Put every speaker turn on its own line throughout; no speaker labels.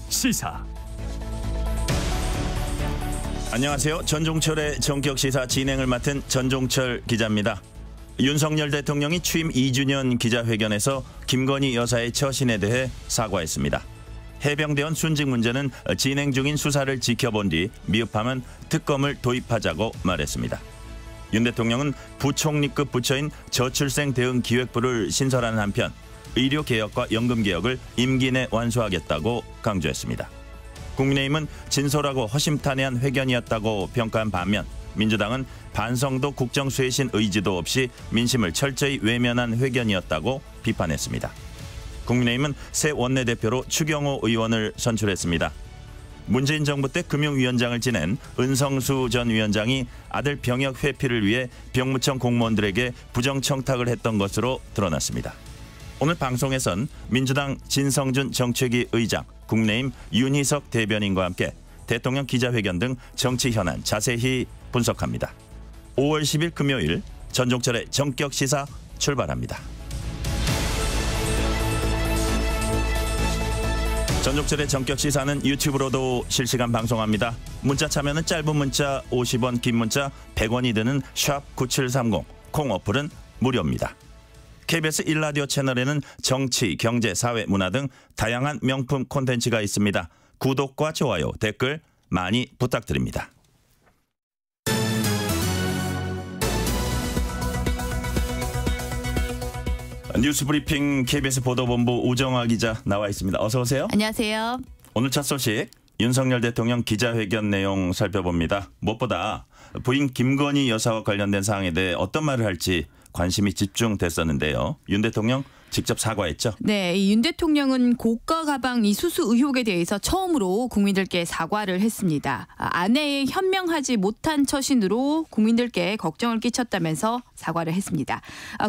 시사.
안녕하세요. 전종철의 전격시사 진행을 맡은 전종철 기자입니다. 윤석열 대통령이 취임 2주년 기자회견에서 김건희 여사의 처신에 대해 사과했습니다. 해병대원 순직 문제는 진행 중인 수사를 지켜본 뒤 미흡하면 특검을 도입하자고 말했습니다. 윤 대통령은 부총리급 부처인 저출생 대응 기획부를 신설하는 한편 의료개혁과 연금개혁을 임기 내 완수하겠다고 강조했습니다. 국민의힘은 진솔하고 허심탄회한 회견이었다고 평가한 반면 민주당은 반성도 국정쇄신 의지도 없이 민심을 철저히 외면한 회견이었다고 비판했습니다. 국민의힘은 새 원내대표로 추경호 의원을 선출했습니다. 문재인 정부 때 금융위원장을 지낸 은성수 전 위원장이 아들 병역 회피를 위해 병무청 공무원들에게 부정청탁을 했던 것으로 드러났습니다. 오늘 방송에선 민주당 진성준 정책위 의장, 국민의힘 윤희석 대변인과 함께 대통령 기자회견 등 정치 현안 자세히 분석합니다. 5월 10일 금요일 전종철의 전격시사 출발합니다. 전종철의 전격시사는 유튜브로도 실시간 방송합니다. 문자 참여는 짧은 문자 50원, 긴 문자 100원이 드는 샵9730, 콩 어플은 무료입니다. KBS 1라디오 채널에는 정치, 경제, 사회, 문화 등 다양한 명품 콘텐츠가 있습니다. 구독과 좋아요, 댓글 많이 부탁드립니다. 뉴스브리핑 KBS 보도본부 우정화 기자 나와 있습니다. 어서 오세요.
안녕하세요.
오늘 첫 소식 윤석열 대통령 기자회견 내용 살펴봅니다. 무엇보다 부인 김건희 여사와 관련된 사항에 대해 어떤 말을 할지 관심이 집중됐었는데요. 윤 대통령 직접 사과했죠.
네, 윤 대통령은 고가 가방 이 수수 의혹에 대해서 처음으로 국민들께 사과를 했습니다. 아내의 현명하지 못한 처신으로 국민들께 걱정을 끼쳤다면서 사과를 했습니다.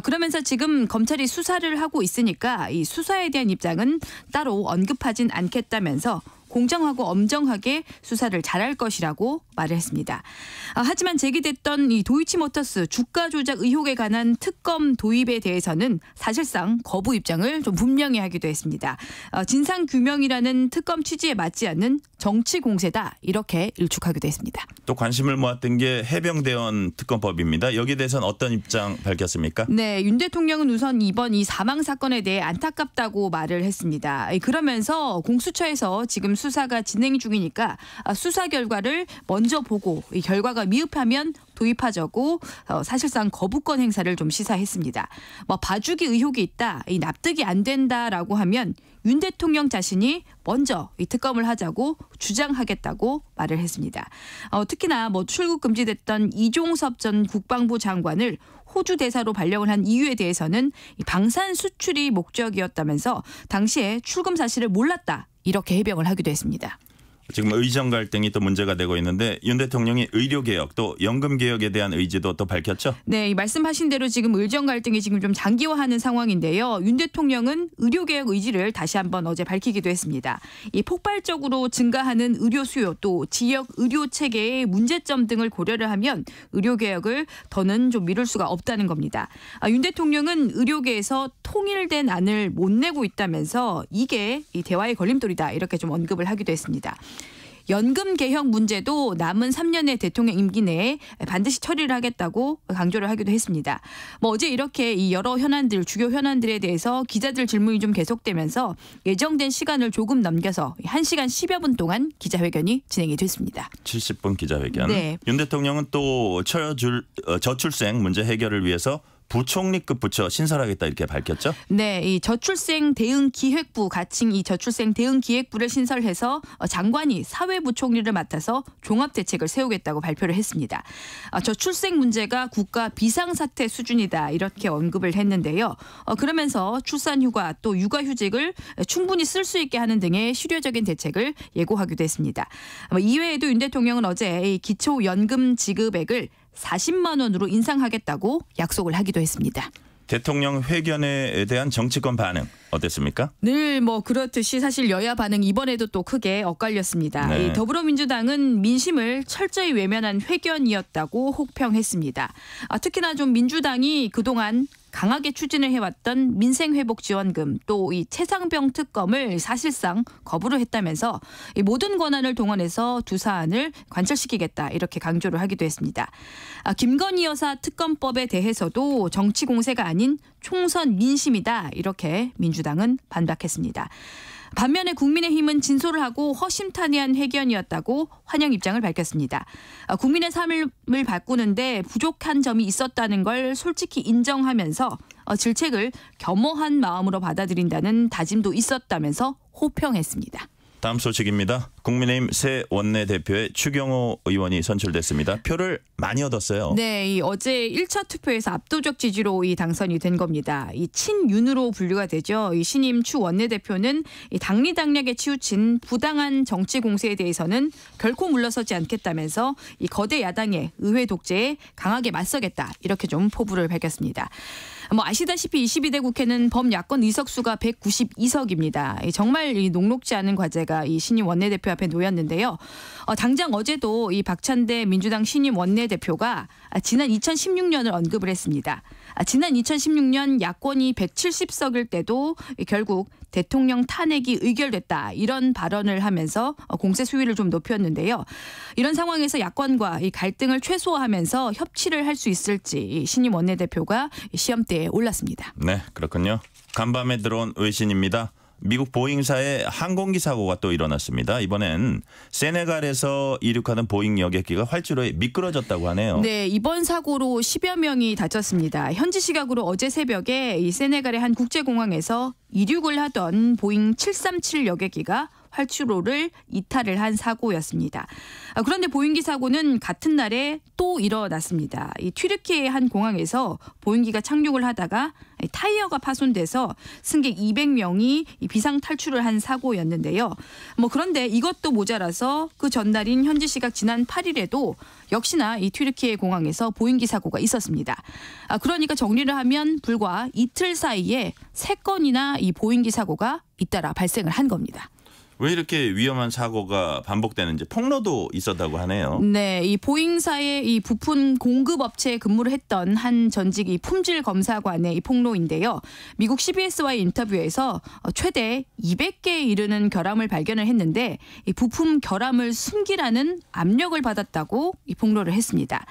그러면서 지금 검찰이 수사를 하고 있으니까 이 수사에 대한 입장은 따로 언급하진 않겠다면서 공정하고 엄정하게 수사를 잘할 것이라고 말을 했습니다. 하지만 제기됐던 이 도이치모터스 주가 조작 의혹에 관한 특검 도입에 대해서는 사실상 거부 입장을 좀 분명히 하기도 했습니다. 진상 규명이라는 특검 취지에 맞지 않는 정치 공세다 이렇게 일축하기도 했습니다.
또 관심을 모았던 게 해병대원 특검법입니다. 여기에 대해서는 어떤 입장 밝혔습니까?
네, 윤 대통령은 우선 이번 이 사망 사건에 대해 안타깝다고 말을 했습니다. 그러면서 공수처에서 지금 수사가 진행 중이니까 수사 결과를 먼저 보고 이 결과가 미흡하면 도입하자고 사실상 거부권 행사를 좀 시사했습니다. 봐주기 의혹이 있다, 이 납득이 안 된다라고 하면 윤 대통령 자신이 먼저 이 특검을 하자고 주장하겠다고 말을 했습니다. 특히나 출국 금지됐던 이종섭 전 국방부 장관을 호주 대사로 발령을 한 이유에 대해서는 방산 수출이 목적이었다면서 당시에 출금 사실을 몰랐다 이렇게 해명을 하기도 했습니다.
지금 의정 갈등이 또 문제가 되고 있는데 윤 대통령이 의료개혁 또 연금개혁에 대한 의지도 또 밝혔죠?
네, 말씀하신 대로 지금 의정 갈등이 지금 좀 장기화하는 상황인데요. 윤 대통령은 의료개혁 의지를 다시 한번 어제 밝히기도 했습니다. 이 폭발적으로 증가하는 의료 수요 또 지역 의료 체계의 문제점 등을 고려를 하면 의료개혁을 더는 좀 미룰 수가 없다는 겁니다. 윤 대통령은 의료계에서 통일된 안을 못 내고 있다면서 이게 이 대화의 걸림돌이다 이렇게 좀 언급을 하기도 했습니다. 연금 개혁 문제도 남은 3년의 대통령 임기 내에 반드시 처리를 하겠다고 강조를 하기도 했습니다. 어제 이렇게 이 여러 현안들, 주요 현안들에 대해서 기자들 질문이 좀 계속되면서 예정된 시간을 조금 넘겨서 1시간 10여 분 동안 기자회견이 진행이 됐습니다.
70분 기자회견.
네.
윤 대통령은 또 저출생 문제 해결을 위해서 부총리급 부처 신설하겠다 이렇게 밝혔죠?
네, 이 저출생 대응 기획부 가칭 이 저출생 대응 기획부를 신설해서 장관이 사회부총리를 맡아서 종합 대책을 세우겠다고 발표를 했습니다. 저출생 문제가 국가 비상사태 수준이다 이렇게 언급을 했는데요. 그러면서 출산휴가 또 육아휴직을 충분히 쓸 수 있게 하는 등의 실효적인 대책을 예고하기도 했습니다. 이외에도 윤 대통령은 어제 이 기초연금 지급액을 40만 원으로 인상하겠다고 약속을 하기도 했습니다.
대통령 회견에 대한 정치권 반응 어땠습니까?
늘 그렇듯이 사실 여야 반응 이번에도 또 크게 엇갈렸습니다.
네.
이 더불어민주당은 민심을 철저히 외면한 회견이었다고 혹평했습니다. 특히나 좀 민주당이 그동안 강하게 추진을 해왔던 민생회복지원금 또 이 최상병 특검을 사실상 거부를 했다면서 이 모든 권한을 동원해서 두 사안을 관철시키겠다 이렇게 강조를 하기도 했습니다. 김건희 여사 특검법에 대해서도 정치 공세가 아닌 총선 민심이다 이렇게 민주당은 반박했습니다. 반면에 국민의힘은 진솔을 하고 허심탄회한 회견이었다고 환영 입장을 밝혔습니다. 국민의 삶을 바꾸는데 부족한 점이 있었다는 걸 솔직히 인정하면서 질책을 겸허한 마음으로 받아들인다는 다짐도 있었다면서 호평했습니다.
다음 소식입니다. 국민의힘 새 원내대표에 추경호 의원이 선출됐습니다. 표를 많이 얻었어요.
네, 어제 1차 투표에서 압도적 지지로 당선이 된 겁니다. 이 친윤으로 분류가 되죠. 이 신임 추 원내대표는 당리당략에 치우친 부당한 정치 공세에 대해서는 결코 물러서지 않겠다면서 이 거대 야당의 의회 독재에 강하게 맞서겠다 이렇게 좀 포부를 밝혔습니다. 아시다시피 22대 국회는 범야권 의석수가 192석입니다. 정말 녹록지 않은 과제가 이 신임 원내대표 앞에 놓였는데요. 당장 어제도 이 박찬대 민주당 신임 원내대표가 지난 2016년을 언급을 했습니다. 지난 2016년 야권이 170석일 때도 결국 대통령 탄핵이 의결됐다 이런 발언을 하면서 공세 수위를 좀 높였는데요. 이런 상황에서 야권과 이 갈등을 최소화하면서 협치를 할 수 있을지 신임 원내대표가 시험대에 올랐습니다.
네, 그렇군요. 간밤에 들어온 외신입니다. 미국 보잉사의 항공기 사고가 또 일어났습니다. 이번엔 세네갈에서 이륙하는 보잉 여객기가 활주로에 미끄러졌다고 하네요.
네, 이번 사고로 10여 명이 다쳤습니다. 현지 시각으로 어제 새벽에 이 세네갈의 한 국제공항에서 이륙을 하던 보잉 737 여객기가 활주로를 이탈을 한 사고였습니다. 그런데 보잉기 사고는 같은 날에 또 일어났습니다. 이 튀르키예의 한 공항에서 보잉기가 착륙을 하다가 타이어가 파손돼서 승객 200명이 비상 탈출을 한 사고였는데요. 그런데 이것도 모자라서 그 전날인 현지 시각 지난 8일에도 역시나 이 튀르키예 공항에서 보잉기 사고가 있었습니다. 그러니까 정리를 하면 불과 이틀 사이에 3건이나 이 보잉기 사고가 잇따라 발생을 한 겁니다.
왜 이렇게 위험한 사고가 반복되는지 폭로도 있었다고 하네요.
네, 이 보잉사의 이 부품 공급 업체에 근무를 했던 한 전직 이 품질 검사관의 이 폭로인데요. 미국 CBS와의 인터뷰에서 최대 200개에 이르는 결함을 발견을 했는데 이 부품 결함을 숨기라는 압력을 받았다고 이 폭로를 했습니다.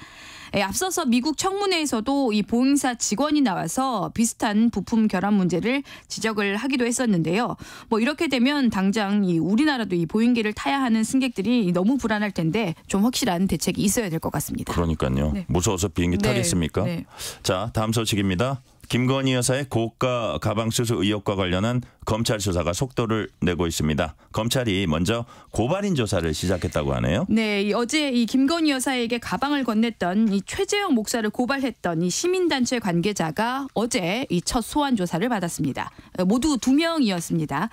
앞서서 미국 청문회에서도 이 보잉사 직원이 나와서 비슷한 부품 결함 문제를 지적을 하기도 했었는데요. 이렇게 되면 당장 이 우리나라도 이 보잉기를 타야 하는 승객들이 너무 불안할 텐데 좀 확실한 대책이 있어야 될 것 같습니다.
그러니까요. 네. 무서워서 비행기 타겠습니까?
네.
자, 다음 소식입니다. 김건희 여사의 고가 가방 수수 의혹과 관련한 검찰 수사가 속도를 내고 있습니다. 검찰이 먼저 고발인 조사를 시작했다고 하네요.
네, 어제 이 김건희 여사에게 가방을 건넸던 이 최재형 목사를 고발했던 이 시민단체 관계자가 어제 이 첫 소환 조사를 받았습니다. 모두 2명이었습니다.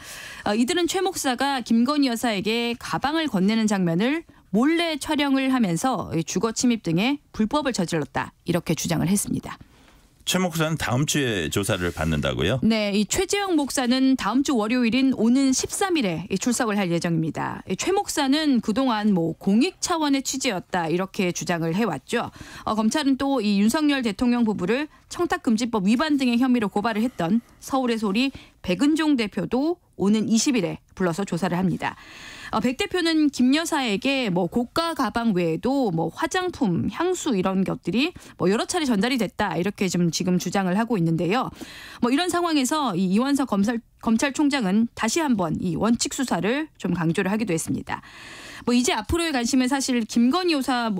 이들은 최 목사가 김건희 여사에게 가방을 건네는 장면을 몰래 촬영을 하면서 주거 침입 등의 불법을 저질렀다 이렇게 주장을 했습니다.
최 목사는 다음 주에 조사를 받는다고요?
네, 이 최재형 목사는 다음 주 월요일인 오는 13일에 출석을 할 예정입니다. 최 목사는 그동안 공익 차원의 취지였다 이렇게 주장을 해왔죠. 검찰은 또 이 윤석열 대통령 부부를 청탁금지법 위반 등의 혐의로 고발을 했던 서울의 소리 백은종 대표도 오는 20일에 불러서 조사를 합니다. 백 대표는 김 여사에게 고가 가방 외에도 화장품, 향수 이런 것들이 여러 차례 전달이 됐다 이렇게 지금 주장을 하고 있는데요. 이런 상황에서 이 이완석 검찰총장은 다시 한번 이 원칙 수사를 좀 강조를 하기도 했습니다. 이제 앞으로의 관심은 사실 김건희 여사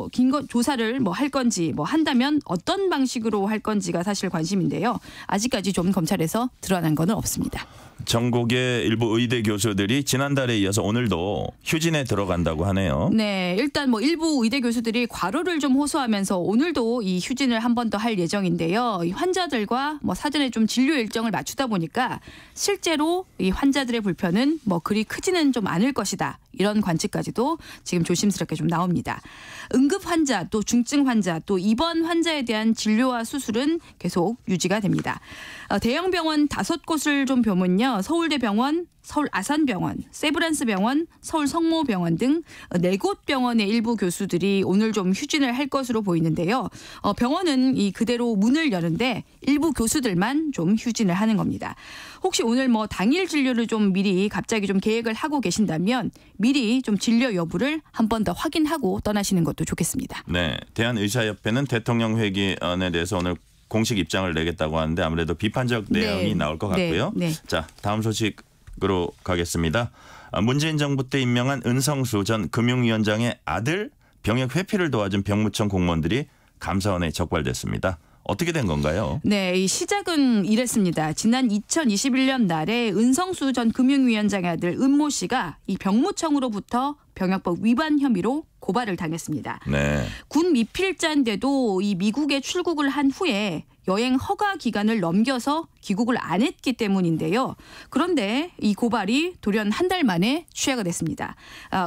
조사를 할 건지 한다면 어떤 방식으로 할 건지가 사실 관심인데요. 아직까지 좀 검찰에서 드러난 건 없습니다.
전국의 일부 의대 교수들이 지난달에 이어서 오늘도 휴진에 들어간다고 하네요.
네, 일단 일부 의대 교수들이 과로를 좀 호소하면서 오늘도 이 휴진을 한 번 더 할 예정인데요. 이 환자들과 사전에 좀 진료 일정을 맞추다 보니까 실제로 이 환자들의 불편은 그리 크지는 좀 않을 것이다. 이런 관측까지도 지금 조심스럽게 좀 나옵니다. 응급 환자 또 중증 환자 또 입원 환자에 대한 진료와 수술은 계속 유지가 됩니다. 대형 병원 5곳을 좀 보면요. 보면요. 서울대병원, 서울 아산병원, 세브란스병원, 서울 성모병원 등 4곳 병원의 일부 교수들이 오늘 좀 휴진을 할 것으로 보이는데요. 병원은 이 그대로 문을 여는데 일부 교수들만 좀 휴진을 하는 겁니다. 혹시 오늘 뭐 당일 진료를 좀 미리 갑자기 좀 계획을 하고 계신다면 미리 좀 진료 여부를 한 번 더 확인하고 떠나시는 것도 좋겠습니다.
네, 대한의사협회는 대통령 회견에 대해서 오늘 공식 입장을 내겠다고 하는데 아무래도 비판적 내용이 나올 것 같고요.
네.
자, 다음 소식으로 가겠습니다. 문재인 정부 때 임명한 은성수 전 금융위원장의 아들 병역 회피를 도와준 병무청 공무원들이 감사원에 적발됐습니다. 어떻게 된 건가요?
네, 이 시작은 이랬습니다. 지난 2021년 말에 은성수 전 금융위원장의 아들 은모 씨가 이 병무청으로부터 병역법 위반 혐의로 고발을 당했습니다.
네.
군 미필자인데도 이 미국에 출국을 한 후에 여행 허가 기간을 넘겨서 귀국을 안 했기 때문인데요. 그런데 이 고발이 돌연 한 달 만에 취하가 됐습니다.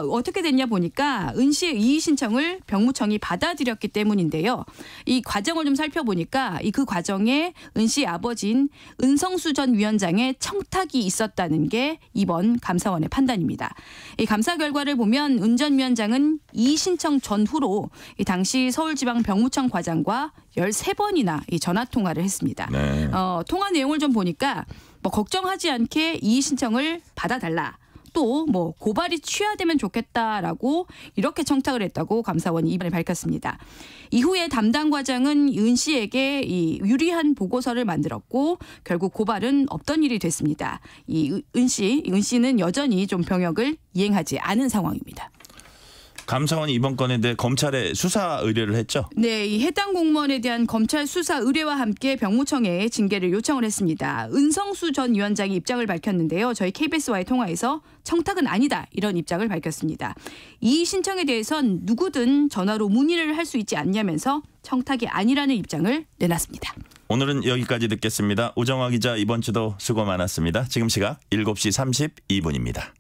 어떻게 됐냐 보니까 은 씨의 이의 신청을 병무청이 받아들였기 때문인데요. 이 과정을 좀 살펴보니까 그 과정에 은 씨의 아버지인 은성수 전 위원장의 청탁이 있었다는 게 이번 감사원의 판단입니다. 이 감사 결과를 보면 은 전 위원장은 이의 신청 전후로 이 당시 서울지방병무청 과장과 13번이나 이 전화 통화를 했습니다.
네.
통화 내용을 좀 보니까 뭐 걱정하지 않게 이의 신청을 받아달라. 또 뭐 고발이 취하되면 좋겠다라고 이렇게 청탁을 했다고 감사원이 이번에 밝혔습니다. 이후에 담당 과장은 은 씨에게 이 유리한 보고서를 만들었고 결국 고발은 없던 일이 됐습니다. 이 은 씨는 여전히 좀 병역을 이행하지 않은 상황입니다.
감사원이 이번 건에 대해 검찰에 수사 의뢰를 했죠?
네, 이 해당 공무원에 대한 검찰 수사 의뢰와 함께 병무청에 징계를 요청을 했습니다. 은성수 전 위원장이 입장을 밝혔는데요. 저희 KBS와의 통화에서 청탁은 아니다 이런 입장을 밝혔습니다. 이 신청에 대해선 누구든 전화로 문의를 할 수 있지 않냐면서 청탁이 아니라는 입장을 내놨습니다.
오늘은 여기까지 듣겠습니다. 우정화 기자 이번 주도 수고 많았습니다. 지금 시각 7시 32분입니다.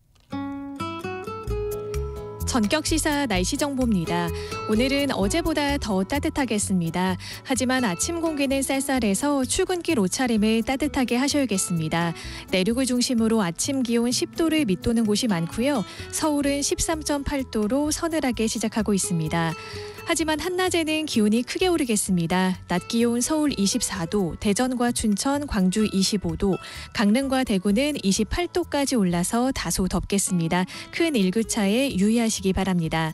전격 시사 날씨 정보입니다. 오늘은 어제보다 더 따뜻하겠습니다. 하지만 아침 공기는 쌀쌀해서 출근길 옷차림을 따뜻하게 하셔야겠습니다. 내륙을 중심으로 아침 기온 10도를 밑도는 곳이 많고요. 서울은 13.8도로 서늘하게 시작하고 있습니다. 하지만 한낮에는 기온이 크게 오르겠습니다. 낮 기온 서울 24도, 대전과 춘천, 광주 25도, 강릉과 대구는 28도까지 올라서 다소 덥겠습니다. 큰 일교차에 유의하시기 바랍니다.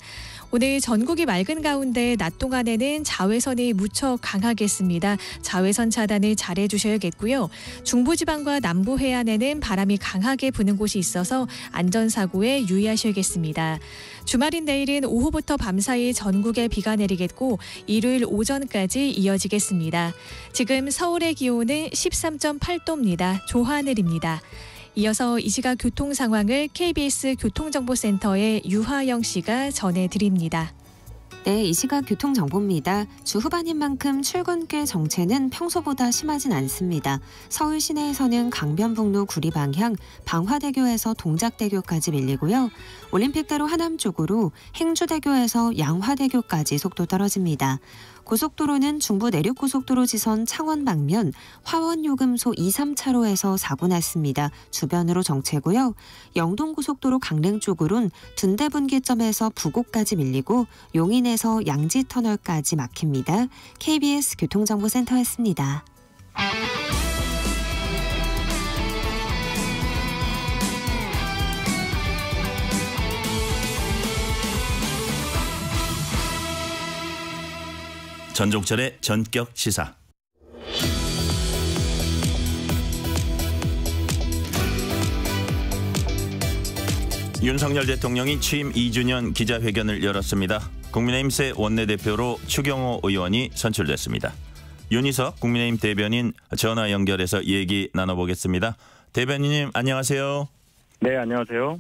오늘 전국이 맑은 가운데 낮 동안에는 자외선이 무척 강하겠습니다. 자외선 차단을 잘 해주셔야겠고요. 중부지방과 남부 해안에는 바람이 강하게 부는 곳이 있어서 안전사고에 유의하셔야겠습니다. 주말인 내일은 오후부터 밤사이 전국에 비가 내리겠고 일요일 오전까지 이어지겠습니다. 지금 서울의 기온은 13.8도입니다. 조하늘입니다. 이어서 이 시각 교통 상황을 KBS 교통정보센터의 유하영 씨가 전해드립니다.
네, 이 시각 교통정보입니다. 주 후반인 만큼 출근길 정체는 평소보다 심하진 않습니다. 서울 시내에서는 강변북로 구리 방향, 방화대교에서 동작대교까지 밀리고요. 올림픽대로 하남 쪽으로 행주대교에서 양화대교까지 속도 떨어집니다. 고속도로는 중부 내륙고속도로 지선 창원 방면 화원요금소 2, 3차로에서 사고 났습니다. 주변으로 정체고요. 영동고속도로 강릉 쪽으론 둔대분기점에서 부곡까지 밀리고 용인에서 양지터널까지 막힙니다. KBS 교통정보센터였습니다.
전종철의 전격 시사. 윤석열 대통령이 취임 2주년 기자회견을 열었습니다. 국민의힘 새 원내대표로 추경호 의원이 선출됐습니다. 윤희석 국민의힘 대변인 전화 연결해서 얘기 나눠보겠습니다. 대변인님 안녕하세요.
네, 안녕하세요.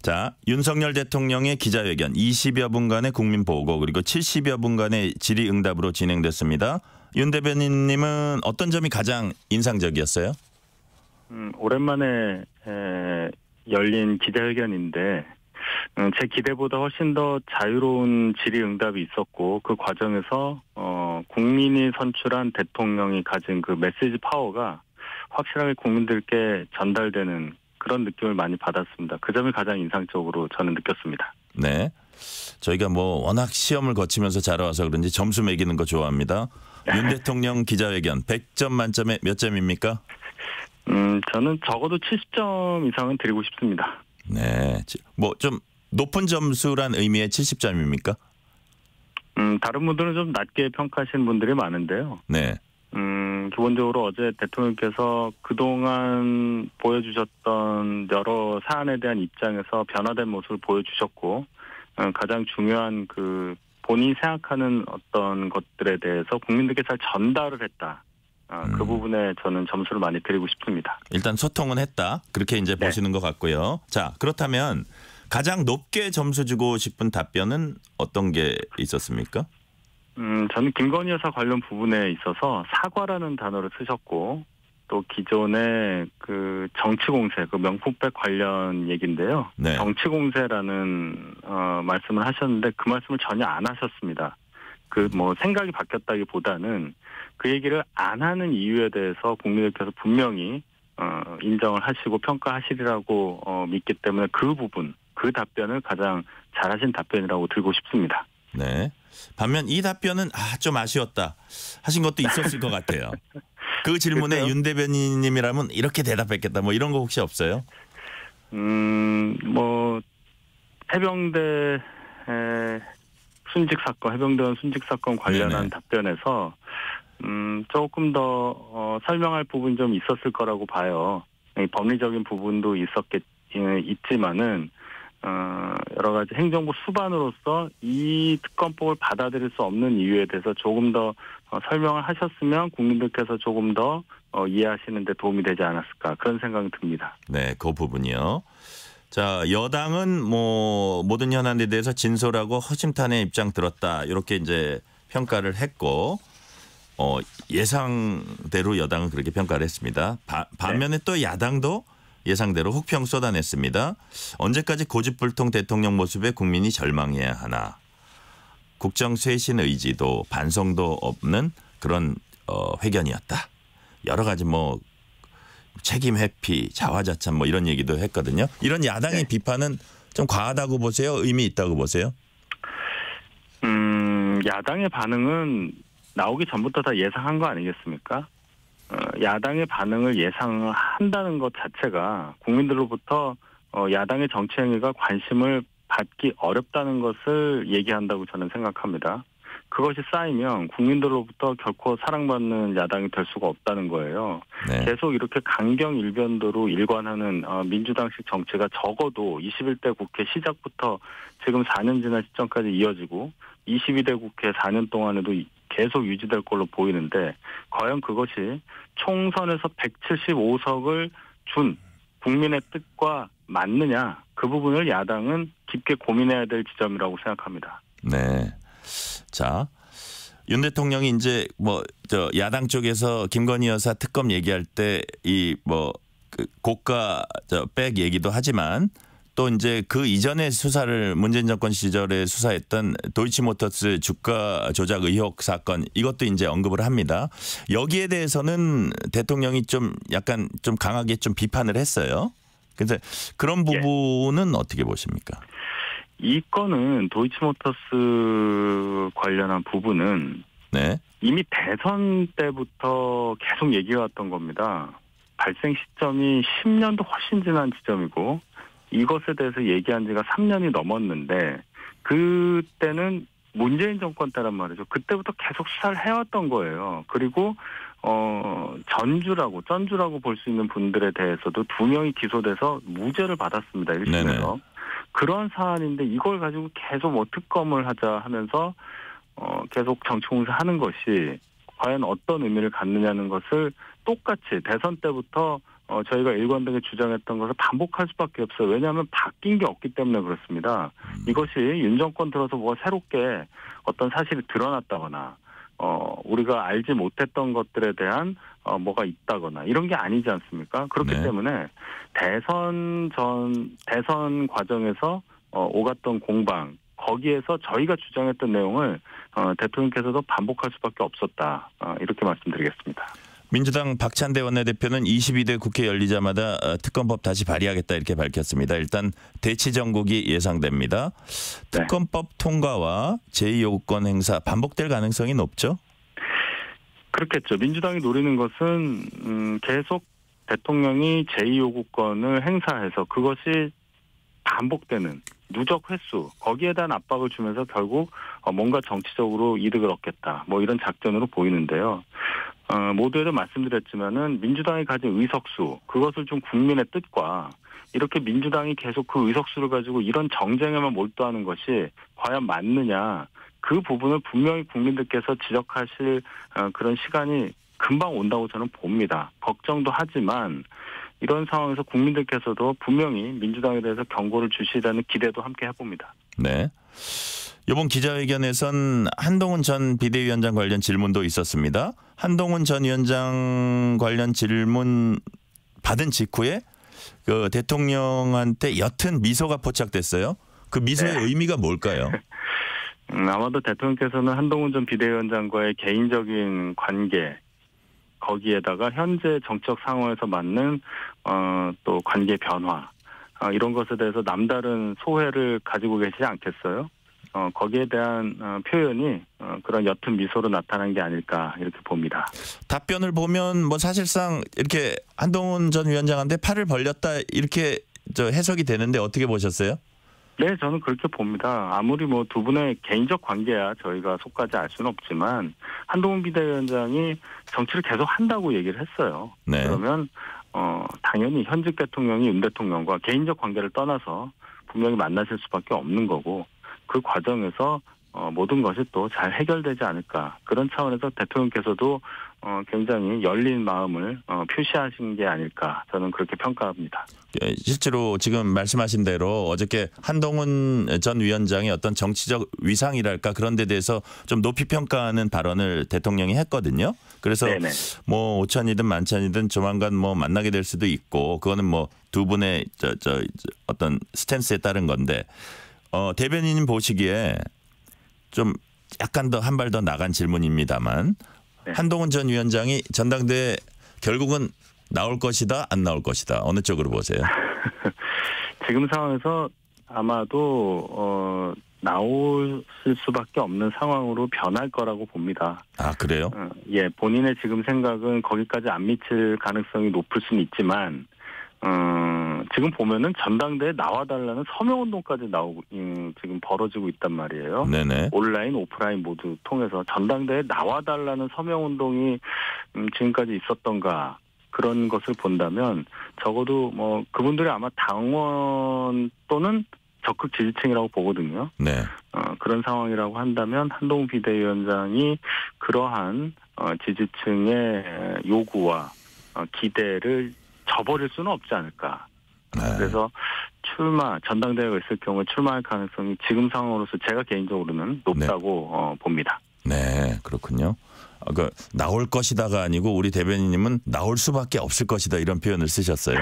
자, 윤석열 대통령의 기자회견 20여 분간의 국민보고 그리고 70여 분간의 질의응답으로 진행됐습니다. 윤 대변인님은 어떤 점이 가장 인상적이었어요?
오랜만에 열린 기자회견인데 제 기대보다 훨씬 더 자유로운 질의응답이 있었고 그 과정에서 국민이 선출한 대통령이 가진 그 메시지 파워가 확실하게 국민들께 전달되는 그런 느낌을 많이 받았습니다. 그 점이 가장 인상적으로 저는 느꼈습니다.
네. 저희가 뭐 워낙 시험을 거치면서 자라와서 그런지 점수 매기는 거 좋아합니다. 윤 대통령 기자회견 100점 만점에 몇 점입니까?
저는 적어도 70점 이상은 드리고 싶습니다.
네. 뭐 좀 높은 점수란 의미의 70점입니까?
다른 분들은 좀 낮게 평가하시는 분들이 많은데요.
네.
기본적으로 어제 대통령께서 그동안 보여주셨던 여러 사안에 대한 입장에서 변화된 모습을 보여주셨고, 가장 중요한 그 본인이 생각하는 어떤 것들에 대해서 국민들께 잘 전달을 했다. 그 부분에 저는 점수를 많이 드리고 싶습니다.
일단 소통은 했다. 그렇게 이제
네.
보시는 것 같고요. 자, 그렇다면 가장 높게 점수 주고 싶은 답변은 어떤 게 있었습니까?
저는 김건희 여사 관련 부분에 있어서 사과라는 단어를 쓰셨고, 또 기존의 그 정치 공세, 그 명품백 관련 얘기인데요.
네.
정치 공세라는 말씀을 하셨는데 그 말씀을 전혀 안 하셨습니다. 그 뭐 생각이 바뀌었다기보다는 그 얘기를 안 하는 이유에 대해서 국민들께서 분명히 인정을 하시고 평가하시리라고 믿기 때문에 그 부분, 그 답변을 가장 잘하신 답변이라고 들고 싶습니다.
네. 반면 이 답변은 좀 아쉬웠다 하신 것도 있었을 것 같아요. 그 질문에
글쎄요.
윤 대변인님이라면 이렇게 대답했겠다. 뭐 이런 거 혹시 없어요?
뭐 해병대 순직 사건, 해병대원 순직 사건 관련한
네네.
답변에서 조금 더 설명할 부분이 좀 있었을 거라고 봐요. 법리적인 부분도 있지만은 여러 가지 행정부 수반으로서 이 특검법을 받아들일 수 없는 이유에 대해서 조금 더 설명을 하셨으면 국민들께서 조금 더 이해하시는 데 도움이 되지 않았을까 그런 생각이 듭니다.
네, 그 부분이요. 자, 여당은 뭐 모든 현안에 대해서 진솔하고 허심탄회 입장 들었다. 이렇게 이제 평가를 했고 예상대로 여당은 그렇게 평가를 했습니다. 반면에 또 야당도 예상대로 혹평 쏟아냈습니다. 언제까지 고집불통 대통령 모습에 국민이 절망해야 하나. 국정 쇄신 의지도 반성도 없는 그런 회견이었다. 여러 가지 뭐 책임 회피, 자화자찬 뭐 이런 얘기도 했거든요. 이런 야당의 비판은 좀 과하다고 보세요? 의미 있다고 보세요?
야당의 반응은 나오기 전부터 다 예상한 거 아니겠습니까? 야당의 반응을 예상한다는 것 자체가 국민들로부터 야당의 정치 행위가 관심을 받기 어렵다는 것을 얘기한다고 저는 생각합니다. 그것이 쌓이면 국민들로부터 결코 사랑받는 야당이 될 수가 없다는 거예요.
네.
계속 이렇게 강경일변도로 일관하는 민주당식 정치가 적어도 21대 국회 시작부터 지금 4년 지난 시점까지 이어지고 22대 국회 4년 동안에도 계속 유지될 걸로 보이는데 과연 그것이 총선에서 175석을 준 국민의 뜻과 맞느냐 그 부분을 야당은 깊게 고민해야 될 지점이라고 생각합니다.
네. 자, 윤 대통령이 이제 뭐 야당 쪽에서 김건희 여사 특검 얘기할 때 이 뭐 고가 백 얘기도 하지만 또 이제 그 이전에 수사를 문재인 정권 시절에 수사했던 도이치모터스 주가 조작 의혹 사건 이것도 이제 언급을 합니다. 여기에 대해서는 대통령이 좀 약간 좀 강하게 좀 비판을 했어요. 그래서 그런 부분은 어떻게 보십니까?
이 건은 도이치모터스 관련한 부분은
네.
이미 대선 때부터 계속 얘기해왔던 겁니다. 발생 시점이 10년도 훨씬 지난 지점이고 이것에 대해서 얘기한 지가 3년이 넘었는데 그때는 문재인 정권 때란 말이죠. 그때부터 계속 수사를 해왔던 거예요. 그리고 쩐주라고 볼 수 있는 분들에 대해서도 2명이 기소돼서 무죄를 받았습니다. 1심에서.
네네.
그런 사안인데 이걸 가지고 계속 뭐 특검을 하자 하면서 계속 정치공세하는 것이 과연 어떤 의미를 갖느냐는 것을 똑같이 대선 때부터 저희가 일관되게 주장했던 것을 반복할 수밖에 없어요. 왜냐하면 바뀐 게 없기 때문에 그렇습니다. 이것이 윤 정권 들어서 뭐가 새롭게 어떤 사실이 드러났다거나 우리가 알지 못했던 것들에 대한 뭐가 있다거나 이런 게 아니지 않습니까? 그렇기
네.
때문에 대선 과정에서 오갔던 공방 거기에서 저희가 주장했던 내용을 대통령께서도 반복할 수밖에 없었다. 이렇게 말씀드리겠습니다.
민주당 박찬대 원내대표는 22대 국회 열리자마자 특검법 다시 발의하겠다 이렇게 밝혔습니다. 일단 대치 전국이 예상됩니다.
네.
특검법 통과와 제2요구권 행사 반복될 가능성이 높죠?
그렇겠죠. 민주당이 노리는 것은 계속 대통령이 제2요구권을 행사해서 그것이 반복되는 누적 횟수, 거기에 대한 압박을 주면서 결국 뭔가 정치적으로 이득을 얻겠다. 뭐 이런 작전으로 보이는데요. 모두에도 말씀드렸지만은 민주당이 가진 의석수, 그것을 좀 국민의 뜻과 이렇게 민주당이 계속 그 의석수를 가지고 이런 정쟁에만 몰두하는 것이 과연 맞느냐, 그 부분을 분명히 국민들께서 지적하실 그런 시간이 금방 온다고 저는 봅니다. 걱정도 하지만 이런 상황에서 국민들께서도 분명히 민주당에 대해서 경고를 주시라는 기대도 함께 해봅니다.
네. 이번 기자회견에선 한동훈 전 비대위원장 관련 질문도 있었습니다. 한동훈 전 위원장 관련 질문 받은 직후에 그 대통령한테 옅은 미소가 포착됐어요. 그 미소의 의미가 뭘까요?
아마도 대통령께서는 한동훈 전 비대위원장과의 개인적인 관계, 거기에다가 현재 정치적 상황에서 맞는 또 관계 변화, 이런 것에 대해서 남다른 소회를 가지고 계시지 않겠어요? 거기에 대한 표현이 그런 옅은 미소로 나타난 게 아닐까 이렇게 봅니다.
답변을 보면 뭐 사실상 이렇게 한동훈 전 위원장한테 팔을 벌렸다 이렇게 해석이 되는데 어떻게 보셨어요?
네, 저는 그렇게 봅니다. 아무리 뭐 두 분의 개인적 관계야 저희가 속까지 알 수는 없지만 한동훈 비대위원장이 정치를 계속 한다고 얘기를 했어요.
네.
그러면 당연히 현직 대통령이 윤 대통령과 개인적 관계를 떠나서 분명히 만나실 수밖에 없는 거고, 그 과정에서 모든 것이 또 잘 해결되지 않을까, 그런 차원에서 대통령께서도 굉장히 열린 마음을 표시하신 게 아닐까, 저는 그렇게 평가합니다.
실제로 지금 말씀하신 대로 어저께 한동훈 전 위원장의 어떤 정치적 위상이랄까 그런 데 대해서 좀 높이 평가하는 발언을 대통령이 했거든요. 그래서
네네.
뭐 오찬이든 만찬이든 조만간 뭐 만나게 될 수도 있고, 그거는 뭐 두 분의 어떤 스탠스에 따른 건데, 대변인님 보시기에 좀 약간 더 한 발 더 나간 질문입니다만,
네.
한동훈 전 위원장이 전당대회 결국은 나올 것이다, 안 나올 것이다, 어느 쪽으로 보세요?
지금 상황에서 아마도 나오실 수밖에 없는 상황으로 변할 거라고 봅니다.
아, 그래요?
예, 본인의 지금 생각은 거기까지 안 미칠 가능성이 높을 수는 있지만, 지금 보면은 전당대회 나와달라는 서명운동까지 지금 벌어지고 있단 말이에요.
네네.
온라인, 오프라인 모두 통해서 전당대회 나와달라는 서명운동이 지금까지 있었던가, 그런 것을 본다면 적어도 뭐 그분들이 아마 당원 또는 적극 지지층이라고 보거든요.
네.
그런 상황이라고 한다면 한동훈 비대위원장이 그러한 지지층의 요구와 기대를 저버릴 수는 없지 않을까.
네.
그래서 전당대회가 있을 경우에 출마할 가능성이 지금 상황으로서 제가 개인적으로는 높다고 봅니다.
네, 그렇군요. 나올 것이다가 아니고 우리 대변인님은 나올 수밖에 없을 것이다, 이런 표현을 쓰셨어요.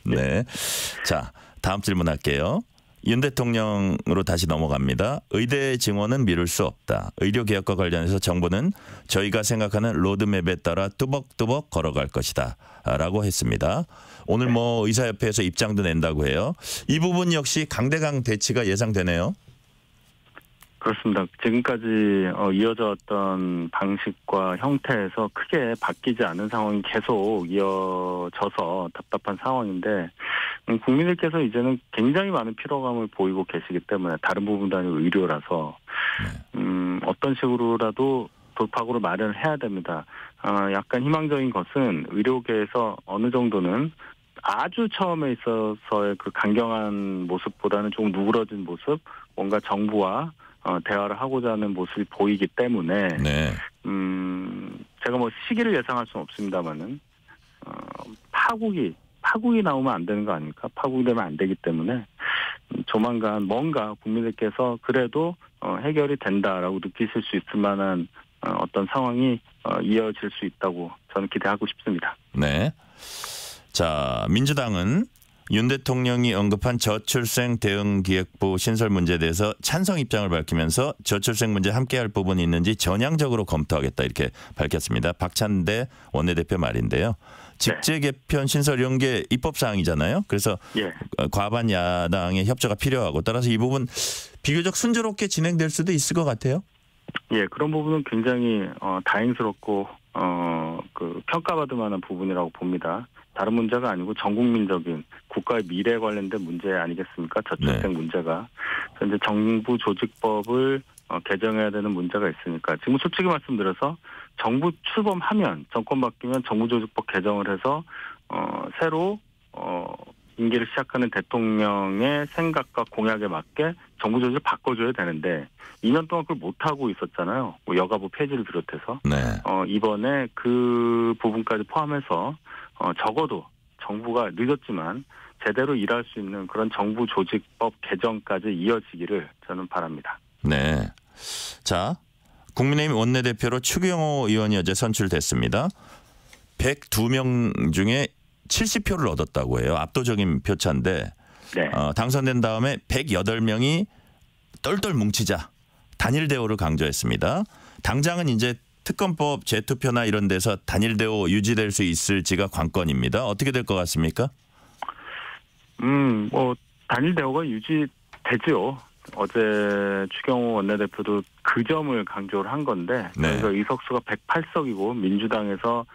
네. 자, 다음 질문할게요. 윤 대통령으로 다시 넘어갑니다. 의대 증원은 미룰 수 없다. 의료개혁과 관련해서 정부는 저희가 생각하는 로드맵에 따라 뚜벅뚜벅 걸어갈 것이다 라고 했습니다. 오늘 뭐 의사협회에서 입장도 낸다고 해요. 이 부분 역시 강대강 대치가 예상되네요.
그렇습니다. 지금까지 이어져 왔던 방식과 형태에서 크게 바뀌지 않은 상황이 계속 이어져서 답답한 상황인데, 국민들께서 이제는 굉장히 많은 피로감을 보이고 계시기 때문에, 다른 부분도 아니고 의료라서 어떤 식으로라도 돌파구를 마련을 해야 됩니다. 약간 희망적인 것은 의료계에서 어느 정도는 아주 처음에 있어서의 그 강경한 모습보다는 조금 누그러진 모습, 뭔가 정부와 대화를 하고자 하는 모습이 보이기 때문에,
네.
제가 뭐 시기를 예상할 수는 없습니다만은, 파국이 나오면 안 되는 거 아닙니까? 파국이 되면 안 되기 때문에, 조만간 뭔가 국민들께서 그래도 해결이 된다라고 느끼실 수 있을 만한 어떤 상황이 이어질 수 있다고 저는 기대하고 싶습니다.
네. 자, 민주당은 윤 대통령이 언급한 저출생 대응기획부 신설 문제에 대해서 찬성 입장을 밝히면서 저출생 문제 함께할 부분이 있는지 전향적으로 검토하겠다 이렇게 밝혔습니다. 박찬대 원내대표 말인데요. 직제 개편 신설 이런 게 입법 사항이잖아요. 그래서
예.
과반 야당의 협조가 필요하고 따라서 이 부분 비교적 순조롭게 진행될 수도 있을 것 같아요.
예, 그런 부분은 굉장히 다행스럽고 평가받을 만한 부분이라고 봅니다. 다른 문제가 아니고 전국민적인 국가의 미래에 관련된 문제 아니겠습니까? 저출생 문제가. 그래서 이제 정부 조직법을 개정해야 되는 문제가 있으니까 지금 솔직히 말씀드려서 정부 출범하면 정권 바뀌면 정부조직법 개정을 해서 새로 임기를 시작하는 대통령의 생각과 공약에 맞게 정부 조직을 바꿔줘야 되는데 2년 동안 그걸 못하고 있었잖아요. 뭐 여가부 폐지를 비롯해서.
네.
이번에 그 부분까지 포함해서 적어도 정부가 늦었지만 제대로 일할 수 있는 그런 정부 조직법 개정까지 이어지기를 저는 바랍니다.
네. 자, 국민의힘 원내대표로 추경호 의원이 어제 선출됐습니다. 102명 중에 70표를 얻었다고 해요. 압도적인 표차인데
네.
당선된 다음에 108명이 똘똘 뭉치자 단일 대우를 강조했습니다. 당장은 이제 특검법 재투표나 이런 데서 단일 대우 유지될 수 있을지가 관건입니다. 어떻게 될 것 같습니까?
단일 대우가 유지되죠. 어제 추경호 원내대표도 그 점을 강조를 한 건데 저희가 의석수가 108석이고 민주당에서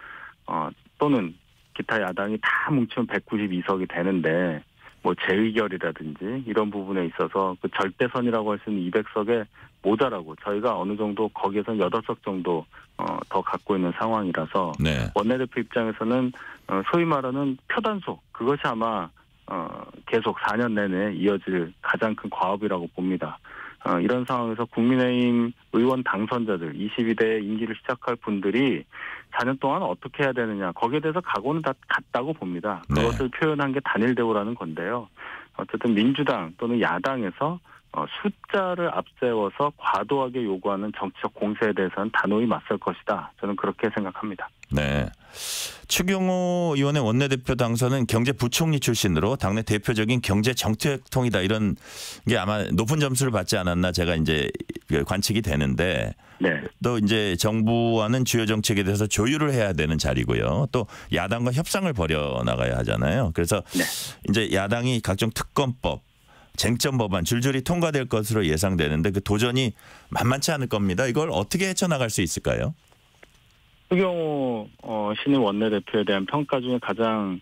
또는 기타 야당이 다 뭉치면 192석이 되는데 뭐 재의결이라든지 이런 부분에 있어서 그 절대선이라고 할 수 있는 200석에 모자라고 저희가 어느 정도 거기에서 8석 정도 더 갖고 있는 상황이라서
네.
원내대표 입장에서는 소위 말하는 표단속 그것이 아마 계속 4년 내내 이어질 가장 큰 과업이라고 봅니다. 이런 상황에서 국민의힘 의원 당선자들 22대 임기를 시작할 분들이 4년 동안 어떻게 해야 되느냐 거기에 대해서 각오는 다 같다고 봅니다. 그것을 표현한 게 단일 대우라는 건데요. 어쨌든 민주당 또는 야당에서 숫자를 앞세워서 과도하게 요구하는 정치적 공세에 대해서는 단호히 맞설 것이다. 저는 그렇게 생각합니다.
네. 추경호 의원의 원내대표 당선은 경제부총리 출신으로 당내 대표적인 경제정책통이다 이런 게 아마 높은 점수를 받지 않았나 제가 이제 관측이 되는데
네.
또 이제 정부와는 주요 정책에 대해서 조율을 해야 되는 자리고요. 또 야당과 협상을 벌여 나가야 하잖아요. 그래서
네.
이제 야당이 각종 특검법 쟁점 법안 줄줄이 통과될 것으로 예상되는데 그 도전이 만만치 않을 겁니다. 이걸 어떻게 헤쳐나갈 수 있을까요?
추경호 신임 원내대표에 대한 평가 중에 가장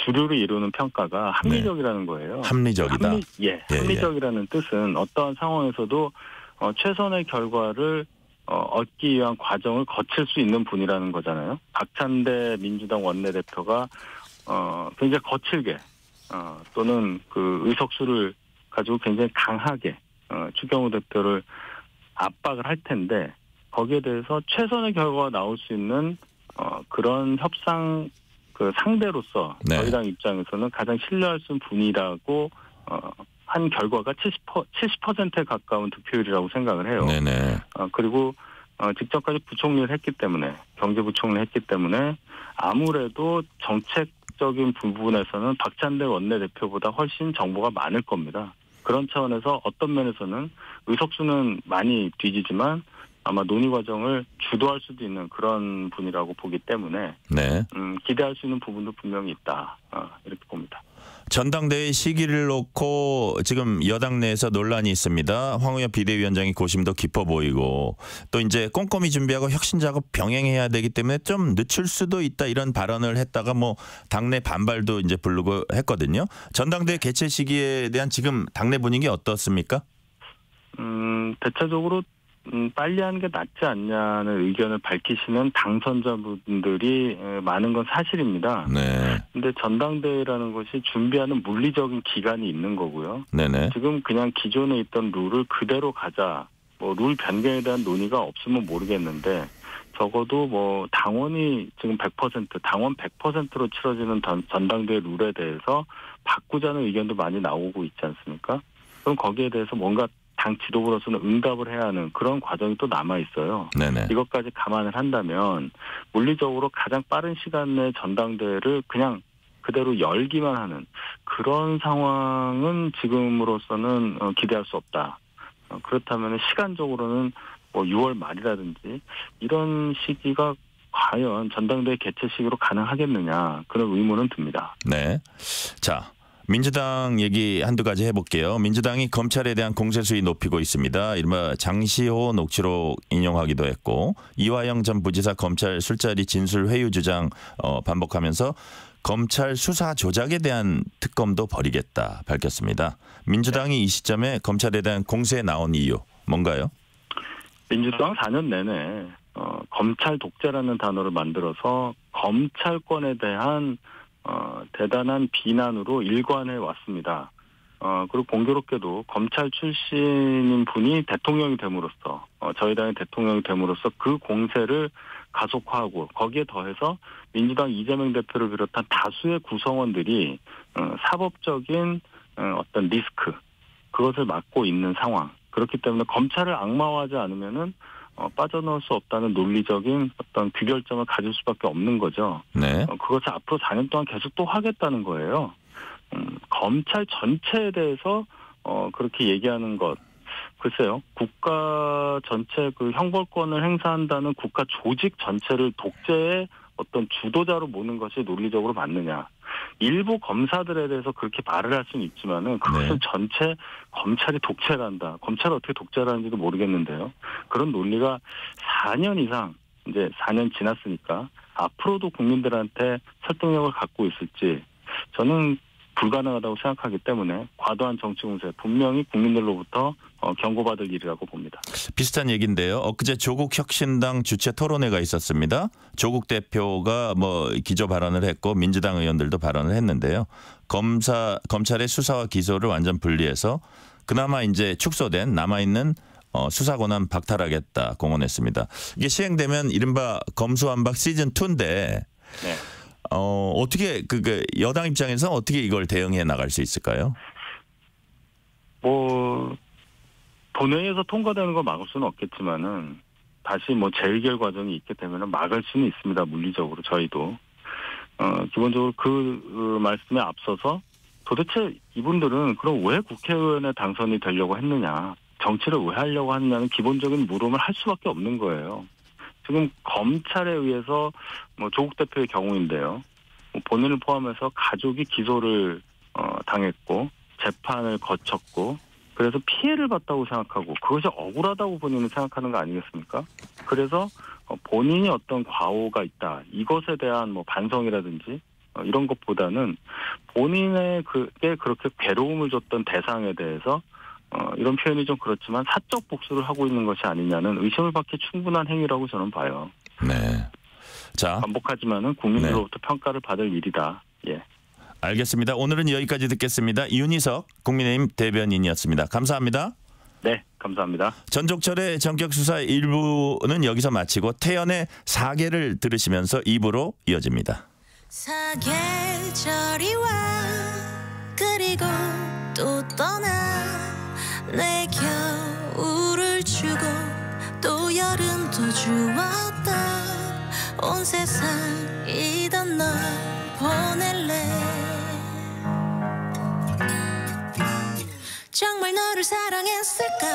주류를 이루는 평가가 합리적이라는 거예요.
합리적이다.
합리적이라는 뜻은 어떠한 상황에서도 최선의 결과를 얻기 위한 과정을 거칠 수 있는 분이라는 거잖아요. 박찬대 민주당 원내대표가 굉장히 거칠게 또는 그 의석수를 가지고 굉장히 강하게 추경호 대표를 압박을 할 텐데 거기에 대해서 최선의 결과가 나올 수 있는 그런 협상 그 상대로서 저희 당 입장에서는 가장 신뢰할 수 있는 분이라고 한 결과가 70%에 가까운 득표율이라고 생각을 해요.
네네.
그리고 직전까지 부총리를 했기 때문에 경제부총리를 했기 때문에 아무래도 정책적인 부분에서는 박찬대 원내대표보다 훨씬 정보가 많을 겁니다. 그런 차원에서 어떤 면에서는 의석수는 많이 뒤지지만 아마 논의 과정을 주도할 수도 있는 그런 분이라고 보기 때문에 기대할 수 있는 부분도 분명히 있다. 이렇게 봅니다.
전당대회 시기를 놓고 지금 여당 내에서 논란이 있습니다. 황우여 비대위원장이 고심도 깊어 보이고 또 이제 꼼꼼히 준비하고 혁신 작업 병행해야 되기 때문에 좀 늦출 수도 있다 이런 발언을 했다가 뭐 당내 반발도 이제 부르고 했거든요. 전당대회 개최 시기에 대한 지금 당내 분위기 어떻습니까?
대체적으로 빨리 하는 게 낫지 않냐는 의견을 밝히시는 당선자분들이 많은 건 사실입니다.
네.
근데 전당대회라는 것이 준비하는 물리적인 기간이 있는 거고요.
네네.
지금 그냥 기존에 있던 룰을 그대로 가자. 뭐 룰 변경에 대한 논의가 없으면 모르겠는데 적어도 뭐 당원이 지금 100% 당원 100%로 치러지는 전당대회 룰에 대해서 바꾸자는 의견도 많이 나오고 있지 않습니까? 그럼 거기에 대해서 뭔가 당 지도부로서는 응답을 해야 하는 그런 과정이 또 남아 있어요.
네네.
이것까지 감안을 한다면 물리적으로 가장 빠른 시간 내에 전당대회를 그냥 그대로 열기만 하는 그런 상황은 지금으로서는 기대할 수 없다. 그렇다면 시간적으로는 뭐 6월 말이라든지 이런 시기가 과연 전당대회 개최 시기로 가능하겠느냐 그런 의문은 듭니다.
네. 자, 민주당 얘기 한두 가지 해볼게요. 민주당이 검찰에 대한 공세 수위 높이고 있습니다. 이른바 장시호 녹취록 인용하기도 했고 이화영 전 부지사 검찰 술자리 진술 회유 주장 반복하면서 검찰 수사 조작에 대한 특검도 벌이겠다 밝혔습니다. 민주당이 이 시점에 검찰에 대한 공세에 나온 이유 뭔가요?
민주당 4년 내내 검찰 독재라는 단어를 만들어서 검찰권에 대한 대단한 비난으로 일관해 왔습니다. 그리고 공교롭게도 검찰 출신인 분이 대통령이 됨으로써 저희 당의 대통령이 됨으로써 그 공세를 가속화하고 거기에 더해서 민주당 이재명 대표를 비롯한 다수의 구성원들이 사법적인 어떤 리스크 그것을 맡고 있는 상황. 그렇기 때문에 검찰을 악마화하지 않으면은 빠져나올 수 없다는 논리적인 어떤 규결점을 가질 수밖에 없는 거죠.
네.
그것을 앞으로 4년 동안 계속 또 하겠다는 거예요. 검찰 전체에 대해서 그렇게 얘기하는 것. 글쎄요. 국가 전체 그 형벌권을 행사한다는 국가 조직 전체를 독재의 어떤 주도자로 모는 것이 논리적으로 맞느냐. 일부 검사들에 대해서 그렇게 말을 할 수는 있지만은 그것은
네.
전체 검찰이 독재를 한다. 검찰이 어떻게 독재를 하는지도 모르겠는데요. 그런 논리가 4년 이상 이제 4년 지났으니까 앞으로도 국민들한테 설득력을 갖고 있을지 저는 불가능하다고 생각하기 때문에 과도한 정치 공세 분명히 국민들로부터 경고받을 일이라고 봅니다.
비슷한 얘기인데요. 엊그제 조국혁신당 주최 토론회가 있었습니다. 조국 대표가 기조 발언을 했고 민주당 의원들도 발언을 했는데요. 검찰의 수사와 기소를 완전 분리해서 그나마 이제 축소된 남아있는 수사 권한 박탈하겠다 공언했습니다. 이게 시행되면 이른바 검수완박 시즌2인데
네.
어떻게 여당 입장에서 어떻게 이걸 대응해 나갈 수 있을까요?
본회의에서 통과되는 걸 막을 수는 없겠지만은 다시 재의결 과정이 있게 되면은 막을 수는 있습니다. 물리적으로 저희도 기본적으로 그 말씀에 앞서서 도대체 이분들은 그럼 왜 국회의원에 당선이 되려고 했느냐, 정치를 왜 하려고 하느냐는 기본적인 물음을 할 수밖에 없는 거예요. 지금 검찰에 의해서 조국 대표의 경우인데요. 본인을 포함해서 가족이 기소를 당했고 재판을 거쳤고 그래서 피해를 봤다고 생각하고 그것이 억울하다고 본인은 생각하는 거 아니겠습니까? 그래서 본인이 어떤 과오가 있다. 이것에 대한 반성이라든지 이런 것보다는 본인에게 그렇게 괴로움을 줬던 대상에 대해서 이런 표현이 좀 그렇지만 사적 복수를 하고 있는 것이 아니냐는 의심을 받기 충분한 행위라고 저는 봐요.
네. 자,
반복하지만은 국민들로부터 평가를 받을 일이다. 예.
알겠습니다. 오늘은 여기까지 듣겠습니다. 윤희석 국민의힘 대변인이었습니다. 감사합니다.
네, 감사합니다.
전종철의 전격수사 1부는 여기서 마치고 태연의 사계를 들으시면서 2부로 이어집니다.
사계절이 와 그리고 또 떠나 내 겨울을 주고 또 여름도 주었다 온 세상이던 널 보낼래 정말 너를 사랑했을까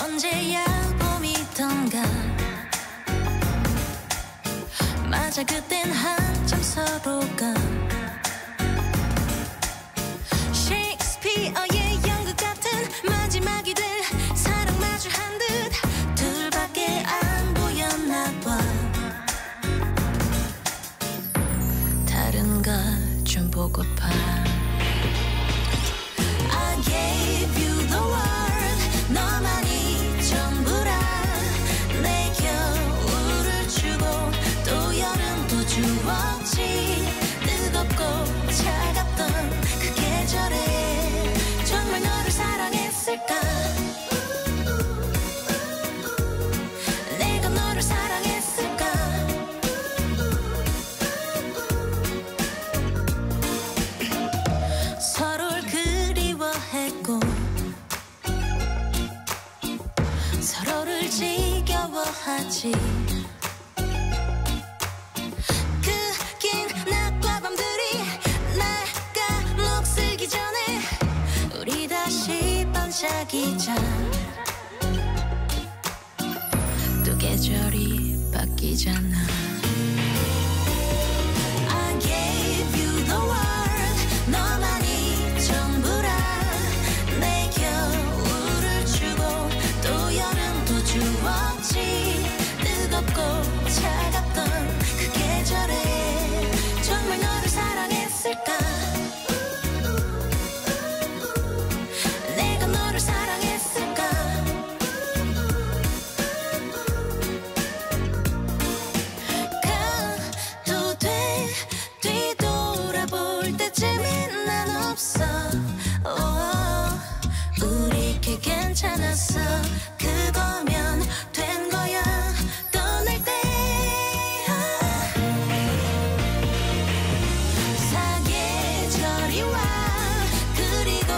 언제야 봄이던가 맞아 그땐 한참 서로가 셰익스피어의 연극 같은 마지막이 될 사랑 마주한 듯 둘밖에 안 보였나 봐 다른 걸 좀 보고파 I gave you the world 너만이 전부라 내 겨울을 주고 또 여름도 주었지 뜨겁고 차갑던 그 계절에 정말 너를 사랑했을까 내가 너를 사랑했을까 서로를 그리워했고 서로를 지겨워하지 반짝이자 또 계절이 바뀌잖아. I gave you the world. 너만이 전부라. 내 겨울을 주고 또 여름도 주었지. 뜨겁고 차갑던 그 계절에 정말 너를 사랑했을까. 내가 너를 사랑했을까. 가도 돼. 뒤돌아볼 때쯤엔 난 없어. 우리 꽤 괜찮았어. 그거면 된 거야. 떠날 때 사계절이 와. 그리고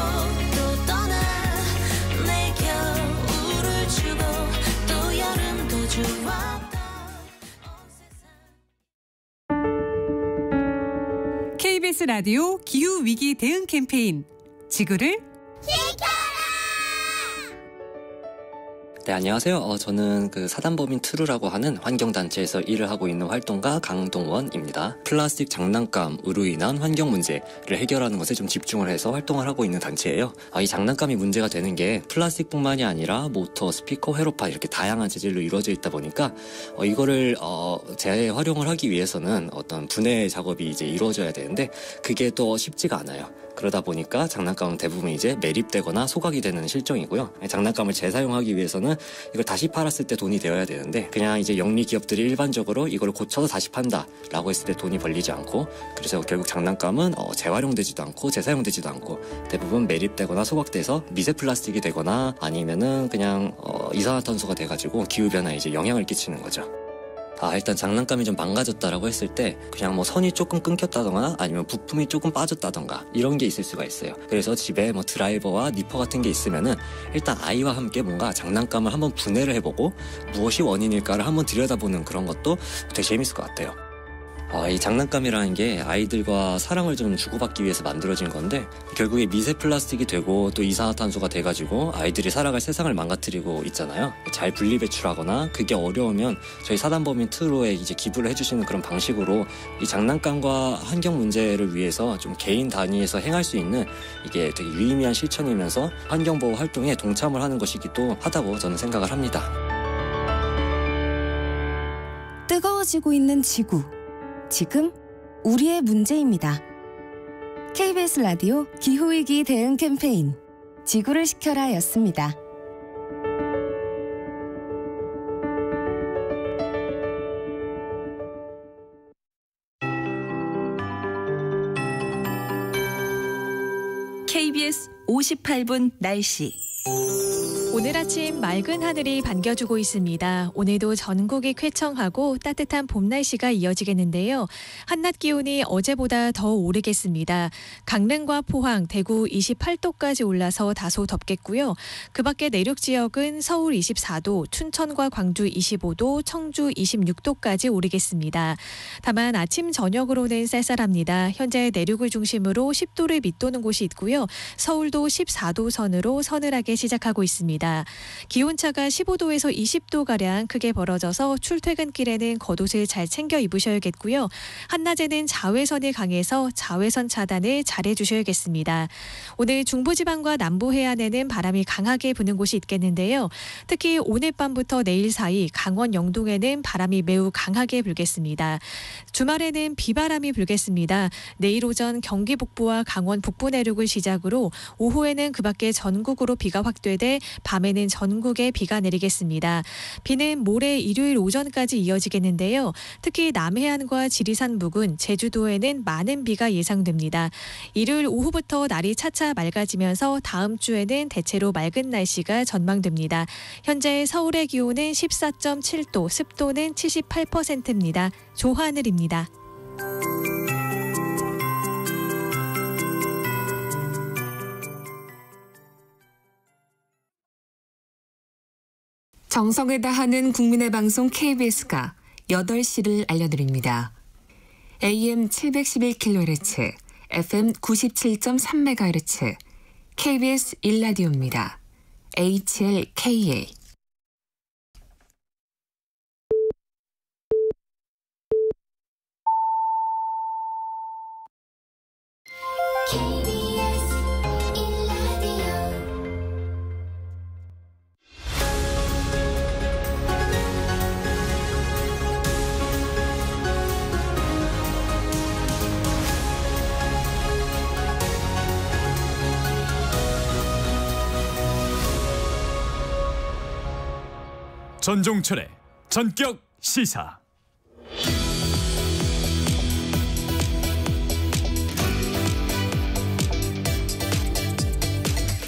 또 떠나. 내 겨울을 주고 또 여름도 주었던
KBS 라디오 기후위기 대응 캠페인 지구를
네, 안녕하세요. 저는 사단법인 트루라고 하는 환경단체에서 일을 하고 있는 활동가 강동원입니다. 플라스틱 장난감으로 인한 환경 문제를 해결하는 것에 좀 집중을 해서 활동을 하고 있는 단체예요. 이 장난감이 문제가 되는 게 플라스틱뿐만이 아니라 모터, 스피커, 회로판 이렇게 다양한 재질로 이루어져 있다 보니까 이거를 재활용을 하기 위해서는 어떤 분해 작업이 이제 이루어져야 되는데 그게 또 쉽지가 않아요. 그러다 보니까 장난감은 대부분 이제 매립되거나 소각이 되는 실정이고요. 장난감을 재사용하기 위해서는 이걸 다시 팔았을 때 돈이 되어야 되는데 그냥 이제 영리 기업들이 일반적으로 이걸 고쳐서 다시 판다라고 했을 때 돈이 벌리지 않고 그래서 결국 장난감은 재활용되지도 않고 재사용되지도 않고 대부분 매립되거나 소각돼서 미세 플라스틱이 되거나 아니면은 그냥 이산화탄소가 돼가지고 기후변화에 이제 영향을 끼치는 거죠. 일단 장난감이 좀 망가졌다라고 했을 때 그냥 뭐 선이 조금 끊겼다던가 아니면 부품이 조금 빠졌다던가 이런 게 있을 수가 있어요. 그래서 집에 뭐 드라이버와 니퍼 같은 게 있으면은 일단 아이와 함께 뭔가 장난감을 한번 분해를 해보고 무엇이 원인일까를 한번 들여다보는 그런 것도 되게 재밌을 것 같아요. 이 장난감이라는 게 아이들과 사랑을 좀 주고받기 위해서 만들어진 건데 결국에 미세 플라스틱이 되고 또 이산화탄소가 돼가지고 아이들이 살아갈 세상을 망가뜨리고 있잖아요. 잘 분리배출하거나 그게 어려우면 저희 사단법인 트루에 이제 기부를 해주시는 그런 방식으로 이 장난감과 환경 문제를 위해서 좀 개인 단위에서 행할 수 있는 이게 되게 유의미한 실천이면서 환경보호 활동에 동참을 하는 것이기도 하다고 저는 생각을 합니다.
뜨거워지고 있는 지구. 지금 우리의 문제입니다. KBS 라디오 기후위기 대응 캠페인 지구를 지켜라 였습니다.
KBS 58분 날씨.
오늘 아침 맑은 하늘이 반겨주고 있습니다. 오늘도 전국이 쾌청하고 따뜻한 봄 날씨가 이어지겠는데요. 한낮 기온이 어제보다 더 오르겠습니다. 강릉과 포항, 대구 28도까지 올라서 다소 덥겠고요. 그 밖에 내륙 지역은 서울 24도, 춘천과 광주 25도, 청주 26도까지 오르겠습니다. 다만 아침 저녁으로는 쌀쌀합니다. 현재 내륙을 중심으로 10도를 밑도는 곳이 있고요. 서울도 14도 선으로 서늘하게 시작하고 있습니다. 기온차가 15도에서 20도가량 크게 벌어져서 출퇴근길에는 겉옷을 잘 챙겨 입으셔야겠고요. 한낮에는 자외선이 강해서 자외선 차단을 잘 해주셔야겠습니다. 오늘 중부지방과 남부 해안에는 바람이 강하게 부는 곳이 있겠는데요. 특히 오늘 밤부터 내일 사이 강원 영동에는 바람이 매우 강하게 불겠습니다. 주말에는 비바람이 불겠습니다. 내일 오전 경기 북부와 강원 북부 내륙을 시작으로 오후에는 그 밖에 전국으로 비가 확대돼 밤에는 전국에 비가 내리겠습니다. 비는 모레 일요일 오전까지 이어지겠는데요. 특히 남해안과 지리산 부근, 제주도에는 많은 비가 예상됩니다. 일요일 오후부터 날이 차차 맑아지면서 다음 주에는 대체로 맑은 날씨가 전망됩니다. 현재 서울의 기온은 14.7도, 습도는 78%입니다. 조하늘입니다.
정성을 다하는 국민의 방송 KBS가 8시를 알려드립니다. AM 711kHz, FM 97.3MHz, KBS 1라디오입니다. HLKA.
전종철의 전격 시사.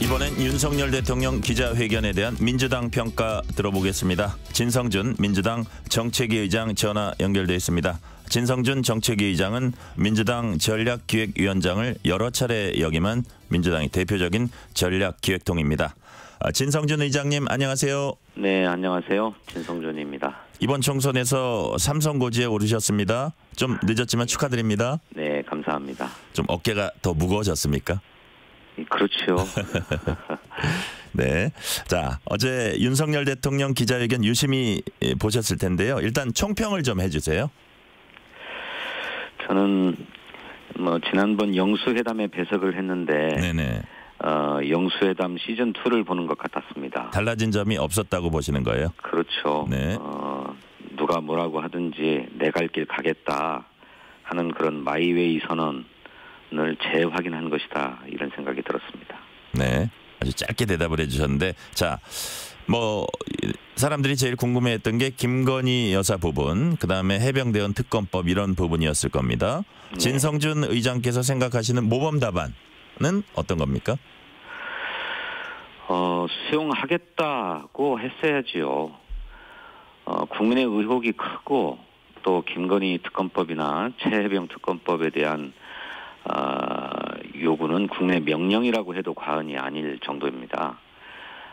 이번엔 윤석열 대통령 기자회견에 대한 민주당 평가 들어보겠습니다. 진성준 민주당 정책위 의장 전화 연결돼 있습니다. 진성준 정책위 의장은 민주당 전략기획위원장을 여러 차례 역임한 민주당의 대표적인 전략기획통입니다. 진성준 의장님 안녕하세요.
네, 안녕하세요. 진성준입니다.
이번 총선에서 삼선고지에 오르셨습니다. 좀 늦었지만 축하드립니다.
네, 감사합니다.
좀 어깨가 더 무거워졌습니까?
그렇죠.
네. 자, 어제 윤석열 대통령 기자회견 유심히 보셨을 텐데요. 일단 총평을 좀 해주세요.
저는 지난번 영수회담에 배석을 했는데
네네.
영수회담 시즌2를 보는 것 같았습니다.
달라진 점이 없었다고 보시는 거예요?
그렇죠.
네.
누가 뭐라고 하든지 내 갈 길 가겠다 하는 그런 마이웨이 선언을 재확인한 것이다. 이런 생각이 들었습니다.
네. 아주 짧게 대답을 해주셨는데 자, 사람들이 제일 궁금해했던 게 김건희 여사 부분, 그다음에 해병대원 특검법 이런 부분이었을 겁니다.
네.
진성준 의장께서 생각하시는 모범 답안은 어떤 겁니까?
수용하겠다고 했어야지요. 국민의 의혹이 크고 또 김건희 특검법이나 최해병 특검법에 대한 요구는 국민의 명령이라고 해도 과언이 아닐 정도입니다.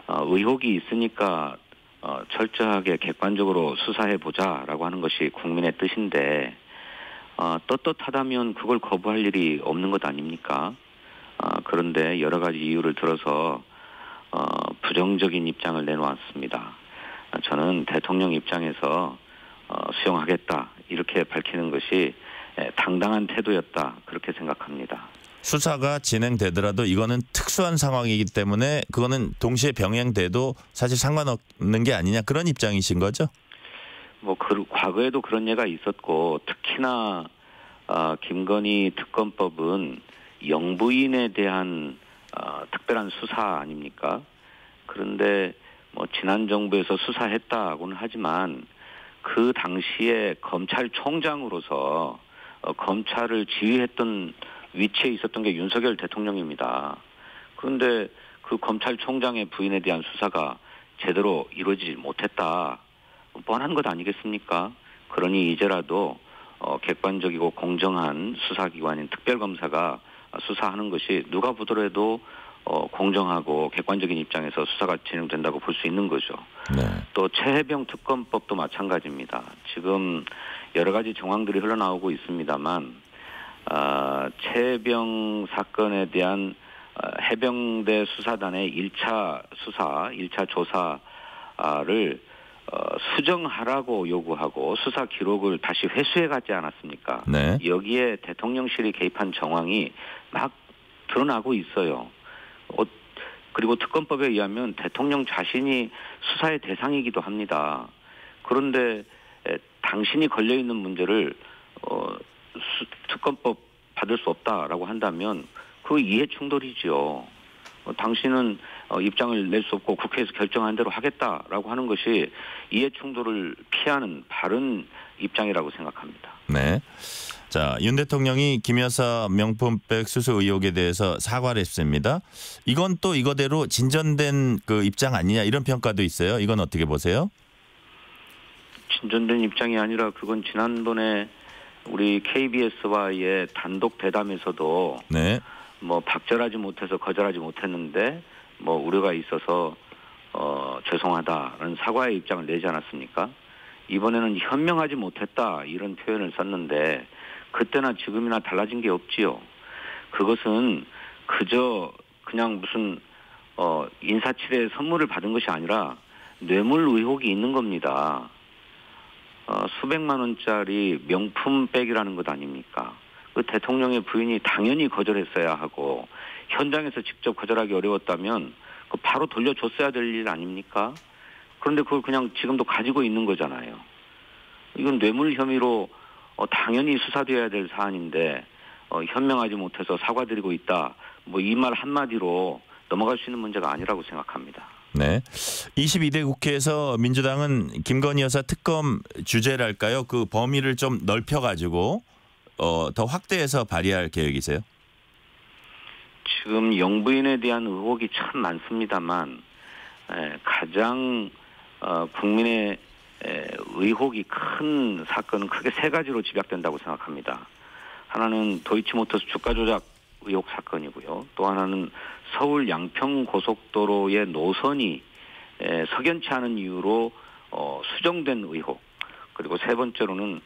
의혹이 있으니까 철저하게 객관적으로 수사해보자라고 하는 것이 국민의 뜻인데 떳떳하다면 그걸 거부할 일이 없는 것 아닙니까? 그런데 여러 가지 이유를 들어서 부정적인 입장을 내놓았습니다. 저는 대통령 입장에서 수용하겠다 이렇게 밝히는 것이 당당한 태도였다 그렇게 생각합니다.
수사가 진행되더라도 이거는 특수한 상황이기 때문에 그거는 동시에 병행돼도 사실 상관없는 게 아니냐 그런 입장이신 거죠?
과거에도 그런 예가 있었고 특히나 김건희 특검법은 영부인에 대한 특별한 수사 아닙니까? 그런데 지난 정부에서 수사했다고는 하지만 그 당시에 검찰총장으로서 검찰을 지휘했던 위치에 있었던 게 윤석열 대통령입니다. 그런데 그 검찰총장의 부인에 대한 수사가 제대로 이루어지지 못했다. 뻔한 것 아니겠습니까? 그러니 이제라도 객관적이고 공정한 수사기관인 특별검사가 수사하는 것이 누가 보더라도 공정하고 객관적인 입장에서 수사가 진행된다고 볼 수 있는 거죠.
네.
또 최해병 특검법도 마찬가지입니다. 지금 여러 가지 정황들이 흘러나오고 있습니다만 최해병 사건에 대한 해병대 수사단의 1차 수사, 1차 조사를 수정하라고 요구하고 수사 기록을 다시 회수해 가지 않았습니까?
네.
여기에 대통령실이 개입한 정황이 막 드러나고 있어요. 그리고 특검법에 의하면 대통령 자신이 수사의 대상이기도 합니다. 그런데 당신이 걸려있는 문제를 특검법 받을 수 없다라고 한다면 그 이해 충돌이지요. 당신은 입장을 낼 수 없고 국회에서 결정한 대로 하겠다라고 하는 것이 이해 충돌을 피하는 바른 입장이라고 생각합니다.
네. 자, 윤 대통령이 김 여사 명품백 수수 의혹에 대해서 사과를 했습니다. 이건 또 이거대로 진전된 그 입장 아니냐 이런 평가도 있어요. 이건 어떻게 보세요?
진전된 입장이 아니라 그건 지난번에 우리 KBS와의 단독 대담에서도
네.
박절하지 못해서 거절하지 못했는데 우려가 있어서 죄송하다라는 사과의 입장을 내지 않았습니까? 이번에는 현명하지 못했다 이런 표현을 썼는데 그때나 지금이나 달라진 게 없지요. 그것은 그저 그냥 무슨 인사치레 선물을 받은 것이 아니라 뇌물 의혹이 있는 겁니다. 수백만 원짜리 명품백이라는 것 아닙니까? 그 대통령의 부인이 당연히 거절했어야 하고 현장에서 직접 거절하기 어려웠다면 그 바로 돌려줬어야 될 일 아닙니까? 그런데 그걸 그냥 지금도 가지고 있는 거잖아요. 이건 뇌물 혐의로 당연히 수사되어야 될 사안인데 현명하지 못해서 사과드리고 있다. 뭐 이 말 한마디로 넘어갈 수 있는 문제가 아니라고 생각합니다.
네. 22대 국회에서 민주당은 김건희 여사 특검 주제랄까요? 그 범위를 좀 넓혀가지고 더 확대해서 발의할 계획이세요?
지금 영부인에 대한 의혹이 참 많습니다만 가장 국민의 의혹이 큰 사건은 크게 세 가지로 집약된다고 생각합니다. 하나는 도이치모터스 주가 조작 의혹 사건이고요. 또 하나는 서울 양평 고속도로의 노선이 석연치 않은 이유로 수정된 의혹. 그리고 세 번째로는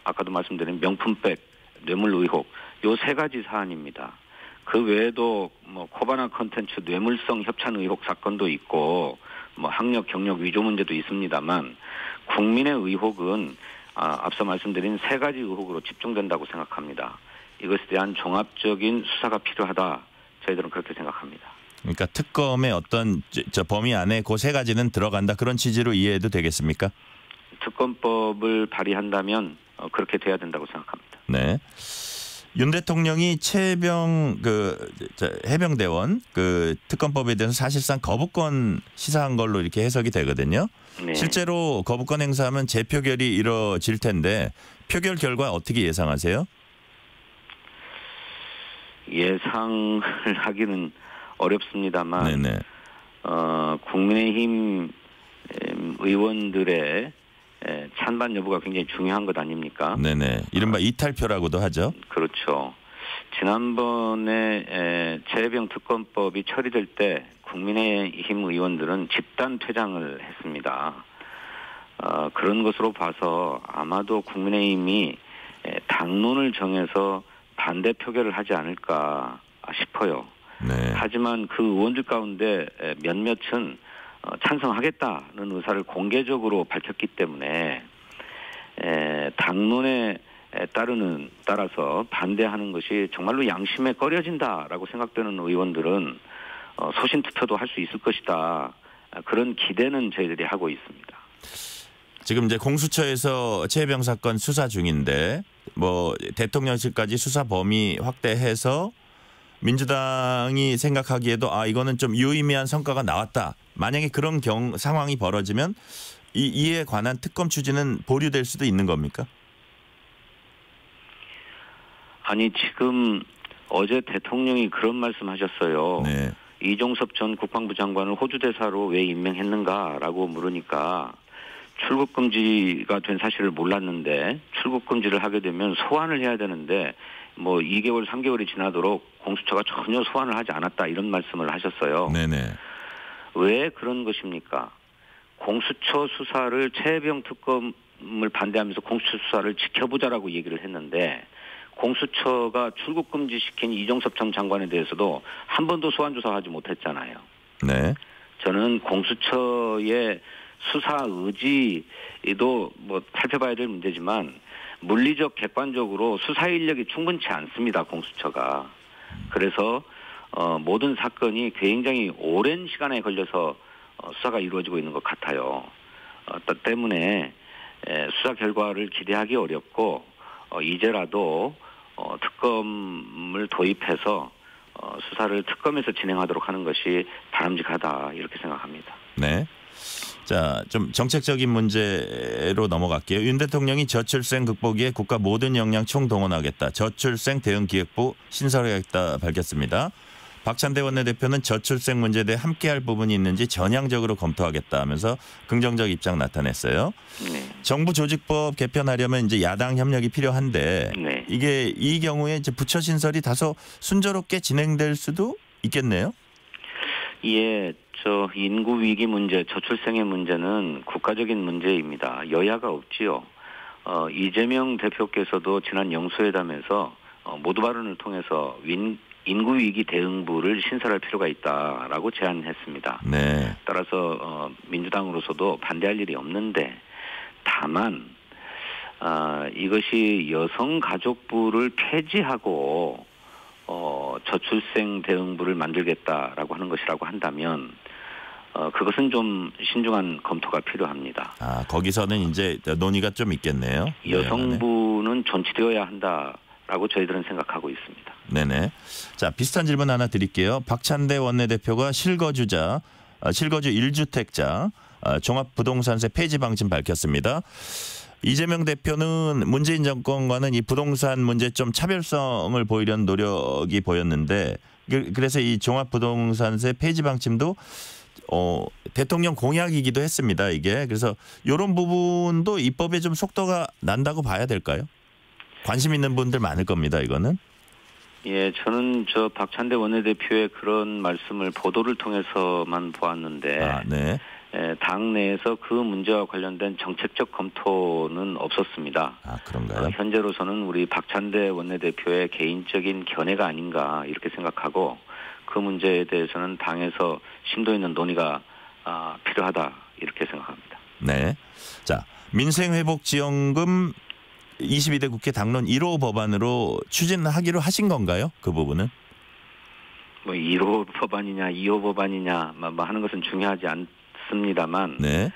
아까도 말씀드린 명품백 뇌물 의혹. 요 세 가지 사안입니다. 그 외에도 뭐 코바나 컨텐츠 뇌물성 협찬 의혹 사건도 있고 뭐 학력 경력 위조 문제도 있습니다만 국민의 의혹은 앞서 말씀드린 세 가지 의혹으로 집중된다고 생각합니다. 이것에 대한 종합적인 수사가 필요하다. 저희들은 그렇게 생각합니다.
그러니까 특검의 어떤 범위 안에 그 세 가지는 들어간다. 그런 취지로 이해해도 되겠습니까?
특검법을 발의한다면 그렇게 돼야 된다고 생각합니다.
네. 윤 대통령이 최병 해병대원 특검법에 대해서 사실상 거부권 시사한 걸로 이렇게 해석이 되거든요.
네.
실제로 거부권 행사하면 재표결이 이뤄질 텐데 표결 결과 어떻게 예상하세요?
예상을 하기는 어렵습니다만
네네.
국민의힘 의원들의 찬반 여부가 굉장히 중요한 것 아닙니까?
네네. 이른바 이탈표라고도 하죠.
그렇죠. 지난번에 최혜병 특검법이 처리될 때 국민의힘 의원들은 집단 퇴장을 했습니다. 그런 것으로 봐서 아마도 국민의힘이 당론을 정해서 반대 표결을 하지 않을까 싶어요.
네.
하지만 그 의원들 가운데 몇몇은 찬성하겠다는 의사를 공개적으로 밝혔기 때문에 당론에 따라서 반대하는 것이 정말로 양심에 꺼려진다라고 생각되는 의원들은 소신 투표도 할 수 있을 것이다. 그런 기대는 저희들이 하고 있습니다.
지금 이제 공수처에서 최혜병 사건 수사 중인데 뭐 대통령실까지 수사 범위 확대해서 민주당이 생각하기에도 이거는 좀 유의미한 성과가 나왔다. 만약에 그런 상황이 벌어지면 이에 관한 특검 추진은 보류될 수도 있는 겁니까?
아니 지금 어제 대통령이 그런 말씀하셨어요.
네.
이종섭 전 국방부 장관을 호주 대사로 왜 임명했는가라고 물으니까 출국 금지가 된 사실을 몰랐는데 출국 금지를 하게 되면 소환을 해야 되는데 뭐 2개월, 3개월이 지나도록 공수처가 전혀 소환을 하지 않았다 이런 말씀을 하셨어요.
네네.
왜 그런 것입니까? 공수처 수사를 최혜병 특검을 반대하면서 공수처 수사를 지켜보자라고 얘기를 했는데 공수처가 출국 금지시킨 이종섭 전 장관에 대해서도 한 번도 소환 조사하지 못했잖아요.
네.
저는 공수처의 수사 의지도 뭐 살펴봐야 될 문제지만 물리적 객관적으로 수사 인력이 충분치 않습니다. 공수처가. 그래서 모든 사건이 굉장히 오랜 시간에 걸려서 수사가 이루어지고 있는 것 같아요. 때문에 수사 결과를 기대하기 어렵고 이제라도 특검을 도입해서 수사를 특검에서 진행하도록 하는 것이 바람직하다 이렇게 생각합니다.
네. 자, 좀 정책적인 문제로 넘어갈게요. 윤 대통령이 저출생 극복위에 국가 모든 역량 총동원하겠다. 저출생 대응기획부 신설하겠다 밝혔습니다. 박찬대 원내대표는 저출생 문제에 대해 함께할 부분이 있는지 전향적으로 검토하겠다 하면서 긍정적 입장 나타냈어요.
네.
정부 조직법 개편하려면 이제 야당 협력이 필요한데
네.
이 경우에 이제 부처 신설이 다소 순조롭게 진행될 수도 있겠네요.
예, 인구 위기 문제, 저출생의 문제는 국가적인 문제입니다. 여야가 없지요. 이재명 대표께서도 지난 영수회담에서 모두 발언을 통해서 인구위기 대응부를 신설할 필요가 있다라고 제안했습니다.
네.
따라서 민주당으로서도 반대할 일이 없는데 다만 이것이 여성가족부를 폐지하고 저출생 대응부를 만들겠다라고 하는 것이라고 한다면 그것은 좀 신중한 검토가 필요합니다.
거기서는 이제 논의가 좀 있겠네요. 여성부는
존치되어야 한다라고 저희들은 생각하고 있습니다.
네네. 자, 비슷한 질문 하나 드릴게요. 박찬대 원내대표가 실거주 1주택자 종합부동산세 폐지 방침 밝혔습니다. 이재명 대표는 문재인 정권과는 이 부동산 문제 좀 차별성을 보이려는 노력이 보였는데 그래서 이 종합부동산세 폐지 방침도 대통령 공약이기도 했습니다. 이게 그래서 이런 부분도 입법에 좀 속도가 난다고 봐야 될까요? 관심 있는 분들 많을 겁니다. 이거는.
예, 저는 박찬대 원내대표의 그런 말씀을 보도를 통해서만 보았는데
네.
당 내에서 그 문제와 관련된 정책적 검토는 없었습니다.
그런가요?
현재로서는 우리 박찬대 원내대표의 개인적인 견해가 아닌가 이렇게 생각하고 그 문제에 대해서는 당에서 심도 있는 논의가 필요하다 이렇게 생각합니다.
네. 자, 민생회복지원금 22대 국회 당론 1호 법안으로 추진하기로 하신 건가요? 그 부분은?
1호 법안이냐 2호 법안이냐 하는 것은 중요하지 않습니다만
네.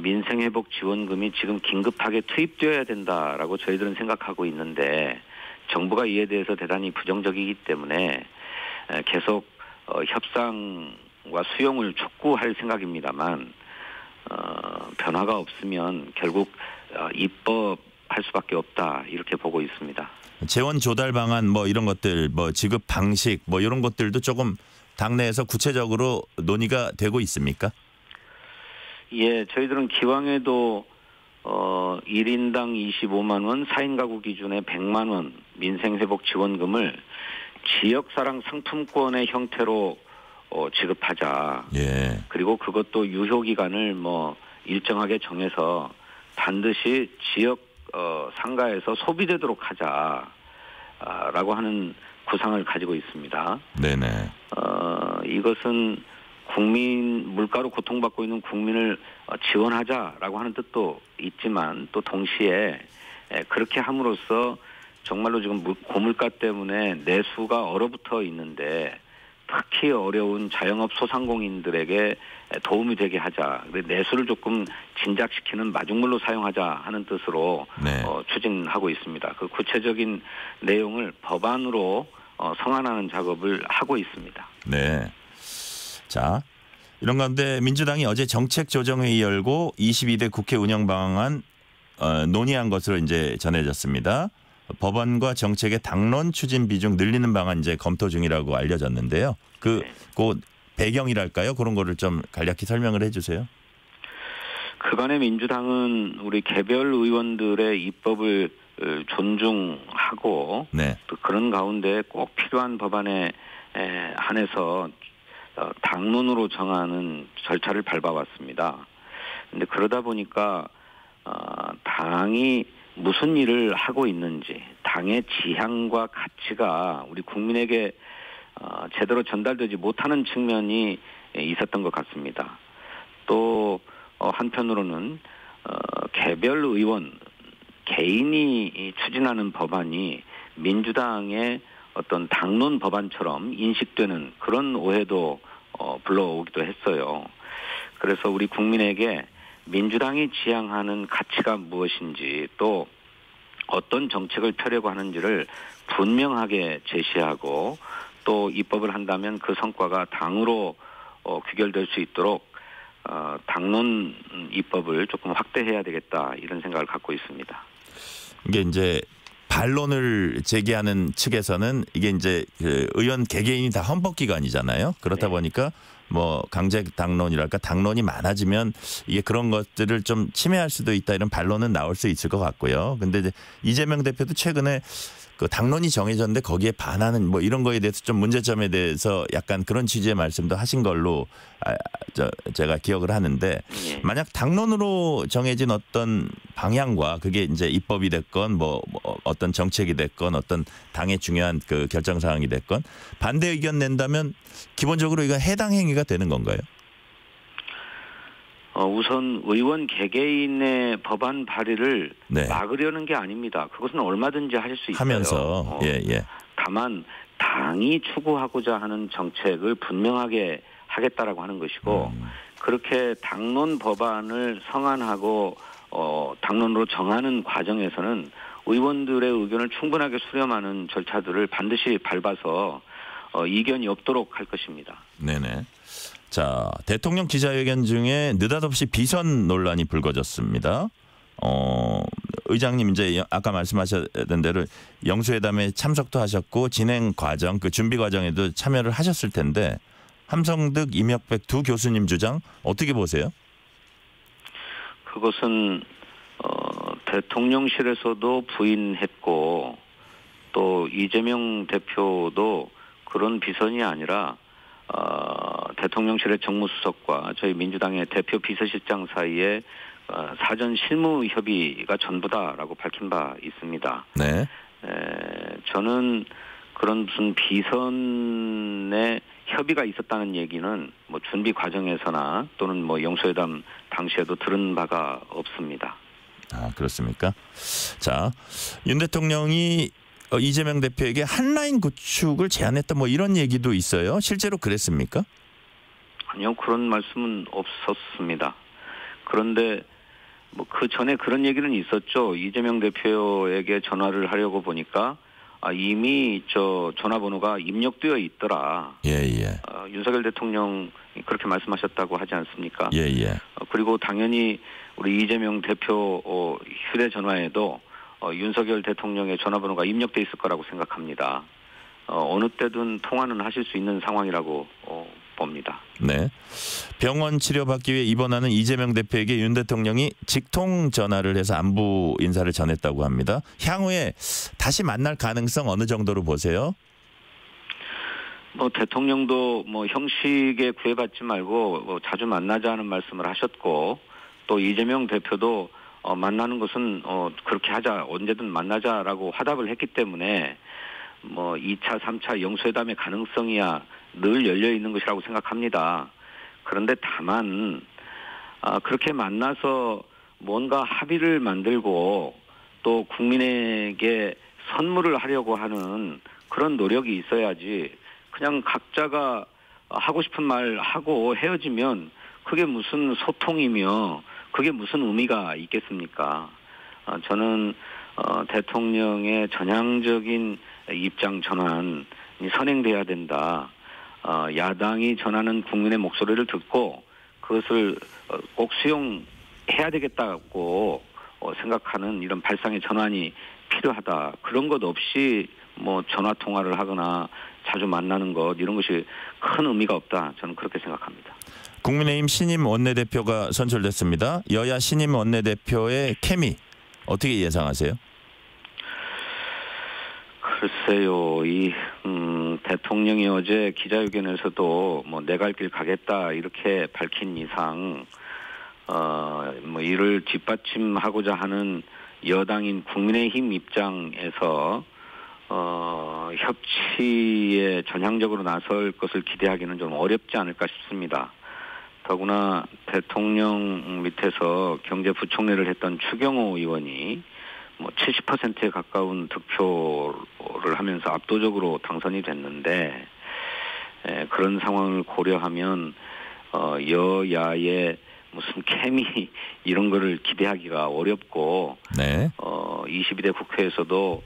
민생회복지원금이 지금 긴급하게 투입되어야 된다라고 저희들은 생각하고 있는데 정부가 이에 대해서 대단히 부정적이기 때문에 계속 협상과 수용을 촉구할 생각입니다만 변화가 없으면 결국 입법할 수밖에 없다 이렇게 보고 있습니다.
재원 조달 방안 이런 것들 지급 방식 이런 것들도 조금 당내에서 구체적으로 논의가 되고 있습니까?
예, 저희들은 기왕에도 1인당 25만 원, 4인 가구 기준의 100만 원 민생회복 지원금을 지역사랑 상품권의 형태로 지급하자.
예.
그리고 그것도 유효 기간을 일정하게 정해서 반드시 지역 상가에서 소비되도록 하자라고 하는 구상을 가지고 있습니다.
네네.
이것은 물가로 고통받고 있는 국민을 지원하자라고 하는 뜻도 있지만 또 동시에 그렇게 함으로써 정말로 지금 고물가 때문에 내수가 얼어붙어 있는데 특히 어려운 자영업 소상공인들에게 도움이 되게 하자. 내수를 조금 진작시키는 마중물로 사용하자 하는 뜻으로
네.
추진하고 있습니다. 그 구체적인 내용을 법안으로 성안하는 작업을 하고 있습니다.
네. 자, 이런 가운데 민주당이 어제 정책조정회의 열고 22대 국회 운영 방안 논의한 것으로 이제 전해졌습니다. 법안과 정책의 당론 추진 비중 늘리는 방안 이제 검토 중이라고 알려졌는데요. 그 배경이랄까요? 그런 거를 좀 간략히 설명을 해주세요.
그간의 민주당은 우리 개별 의원들의 입법을 존중하고
네.
또 그런 가운데 꼭 필요한 법안에 한해서 당론으로 정하는 절차를 밟아왔습니다. 그런데 그러다 보니까 당이 무슨 일을 하고 있는지 당의 지향과 가치가 우리 국민에게 제대로 전달되지 못하는 측면이 있었던 것 같습니다. 또 한편으로는 개별 의원 개인이 추진하는 법안이 민주당의 어떤 당론 법안처럼 인식되는 그런 오해도 불러오기도 했어요. 그래서 우리 국민에게 민주당이 지향하는 가치가 무엇인지 또 어떤 정책을 펴려고 하는지를 분명하게 제시하고 또 입법을 한다면 그 성과가 당으로 귀결될 수 있도록 당론 입법을 조금 확대해야 되겠다 이런 생각을 갖고 있습니다.
이게 이제 반론을 제기하는 측에서는 이게 이제 그 의원 개개인이 다 헌법기관이잖아요. 그렇다 보니까 강제 당론이랄까 당론이 많아지면 이게 그런 것들을 좀 침해할 수도 있다 이런 반론은 나올 수 있을 것 같고요. 근데 이제 이재명 대표도 최근에 그 당론이 정해졌는데 거기에 반하는 뭐 이런 거에 대해서 좀 문제점에 대해서 약간 그런 취지의 말씀도 하신 걸로 제가 기억을 하는데 만약 당론으로 정해진 어떤 방향과 그게 이제 입법이 됐건 뭐 어떤 정책이 됐건 어떤 당의 중요한 그 결정 사항이 됐건 반대 의견 낸다면 기본적으로 이건 해당 행위가 되는 건가요?
우선 의원 개개인의 법안 발의를
네.
막으려는 게 아닙니다. 그것은 얼마든지 할 수 있어요.
하면서 예.
다만 당이 추구하고자 하는 정책을 분명하게 하겠다라고 하는 것이고 그렇게 당론 법안을 성안하고 당론으로 정하는 과정에서는 의원들의 의견을 충분하게 수렴하는 절차들을 반드시 밟아서 이견이 없도록 할 것입니다.
네네. 자, 대통령 기자회견 중에 느닷없이 비선 논란이 불거졌습니다. 의장님 이제 아까 말씀하셨던 대로 영수회담에 참석도 하셨고 진행 과정, 그 준비 과정에도 참여를 하셨을 텐데 함성득, 임혁백 두 교수님 주장 어떻게 보세요?
그것은 대통령실에서도 부인했고 또 이재명 대표도 그런 비선이 아니라 대통령실의 정무수석과 저희 민주당의 대표 비서실장 사이에 사전 실무 협의가 전부다라고 밝힌 바 있습니다.
네.
저는 그런 무슨 비선의 협의가 있었다는 얘기는 뭐 준비 과정에서나 또는 뭐 영수회담 당시에도 들은 바가 없습니다.
아, 그렇습니까? 자, 윤 대통령이 이재명 대표에게 한라인 구축을 제안했다 뭐 이런 얘기도 있어요. 실제로 그랬습니까?
아니요, 그런 말씀은 없었습니다. 그런데 뭐 그 전에 그런 얘기는 있었죠. 이재명 대표에게 전화를 하려고 보니까 이미 저 전화번호가 입력되어 있더라.
예.
윤석열 대통령이 그렇게 말씀하셨다고 하지 않습니까?
예.
그리고 당연히 우리 이재명 대표 휴대전화에도 윤석열 대통령의 전화번호가 입력돼 있을 거라고 생각합니다. 어느 때든 통화는 하실 수 있는 상황이라고 봅니다.
네. 병원 치료받기 위해 입원하는 이재명 대표에게 윤 대통령이 직통 전화를 해서 안부 인사를 전했다고 합니다. 향후에 다시 만날 가능성 어느 정도로 보세요?
뭐 대통령도 뭐 형식에 구애받지 말고 자주 만나자는 말씀을 하셨고 또 이재명 대표도 만나는 것은 그렇게 하자 언제든 만나자라고 화답을 했기 때문에 뭐 2차, 3차 영수회담의 가능성이야 늘 열려 있는 것이라고 생각합니다. 그런데 다만 그렇게 만나서 뭔가 합의를 만들고 또 국민에게 선물을 하려고 하는 그런 노력이 있어야지 그냥 각자가 하고 싶은 말 하고 헤어지면 그게 무슨 소통이며 그게 무슨 의미가 있겠습니까? 저는 대통령의 전향적인 입장 전환이 선행돼야 된다. 야당이 전하는 국민의 목소리를 듣고 그것을 꼭 수용해야 되겠다고 생각하는 이런 발상의 전환이 필요하다. 그런 것 없이 뭐 전화 통화를 하거나 자주 만나는 것 이런 것이 큰 의미가 없다. 저는 그렇게 생각합니다.
국민의힘 신임 원내대표가 선출됐습니다. 여야 신임 원내대표의 케미 어떻게 예상하세요?
글쎄요, 대통령이 어제 기자회견에서도 뭐 내 갈 길 가겠다 이렇게 밝힌 이상 뭐 이를 뒷받침하고자 하는 여당인 국민의힘 입장에서 협치에 전향적으로 나설 것을 기대하기는 좀 어렵지 않을까 싶습니다. 더구나 대통령 밑에서 경제부총리를 했던 추경호 의원이 뭐 70%에 가까운 득표를 하면서 압도적으로 당선이 됐는데 그런 상황을 고려하면 여야의 무슨 케미 이런 거를 기대하기가 어렵고
네.
22대 국회에서도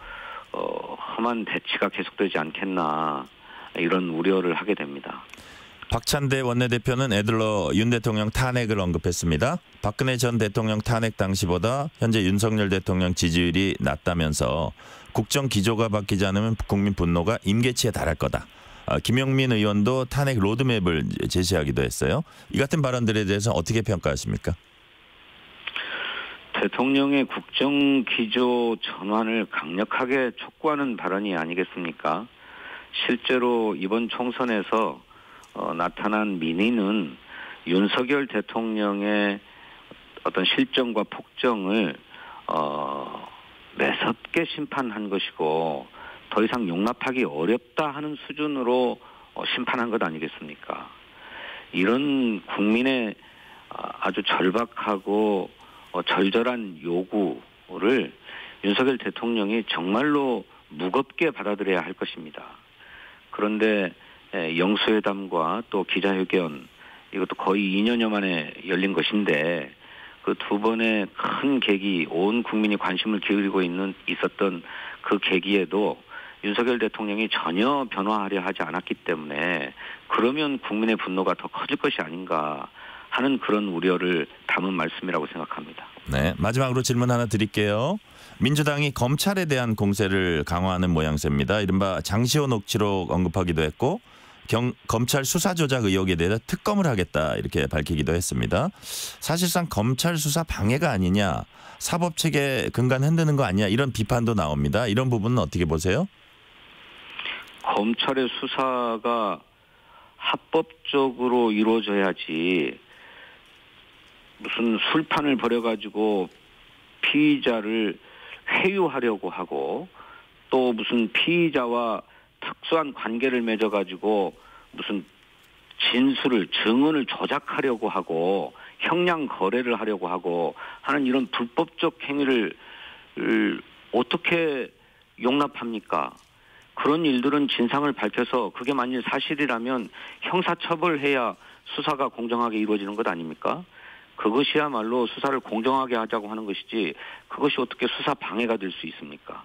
험한 대치가 계속되지 않겠나 이런 우려를 하게 됩니다.
박찬대 원내대표는 애들러 윤 대통령 탄핵을 언급했습니다. 박근혜 전 대통령 탄핵 당시보다 현재 윤석열 대통령 지지율이 낮다면서 국정 기조가 바뀌지 않으면 국민 분노가 임계치에 달할 거다. 김영민 의원도 탄핵 로드맵을 제시하기도 했어요. 이 같은 발언들에 대해서 어떻게 평가하십니까?
대통령의 국정 기조 전환을 강력하게 촉구하는 발언이 아니겠습니까? 실제로 이번 총선에서 나타난 민의는 윤석열 대통령의 어떤 실정과 폭정을 매섭게 심판한 것이고 더 이상 용납하기 어렵다 하는 수준으로 심판한 것 아니겠습니까? 이런 국민의 아주 절박하고 절절한 요구를 윤석열 대통령이 정말로 무겁게 받아들여야 할 것입니다. 그런데 영수회담과 또 기자회견 이것도 거의 2년여 만에 열린 것인데 그 두 번의 큰 계기, 온 국민이 관심을 기울이고 있었던 그 계기에도 윤석열 대통령이 전혀 변화하려 하지 않았기 때문에 그러면 국민의 분노가 더 커질 것이 아닌가 하는 그런 우려를 담은 말씀이라고 생각합니다.
네, 마지막으로 질문 하나 드릴게요. 민주당이 검찰에 대한 공세를 강화하는 모양새입니다. 이른바 장시호 녹취록 언급하기도 했고 검찰 수사 조작 의혹에 대해서 특검을 하겠다 이렇게 밝히기도 했습니다. 사실상 검찰 수사 방해가 아니냐, 사법체계 근간 흔드는 거 아니냐 이런 비판도 나옵니다. 이런 부분은 어떻게 보세요?
검찰의 수사가 합법적으로 이루어져야지 무슨 술판을 벌여가지고 피의자를 회유하려고 하고 또 무슨 피의자와 특수한 관계를 맺어가지고 무슨 진술을 증언을 조작하려고 하고 형량 거래를 하려고 하고 하는 이런 불법적 행위를 어떻게 용납합니까? 그런 일들은 진상을 밝혀서 그게 만일 사실이라면 형사처벌해야 수사가 공정하게 이루어지는 것 아닙니까? 그것이야말로 수사를 공정하게 하자고 하는 것이지 그것이 어떻게 수사 방해가 될 수 있습니까?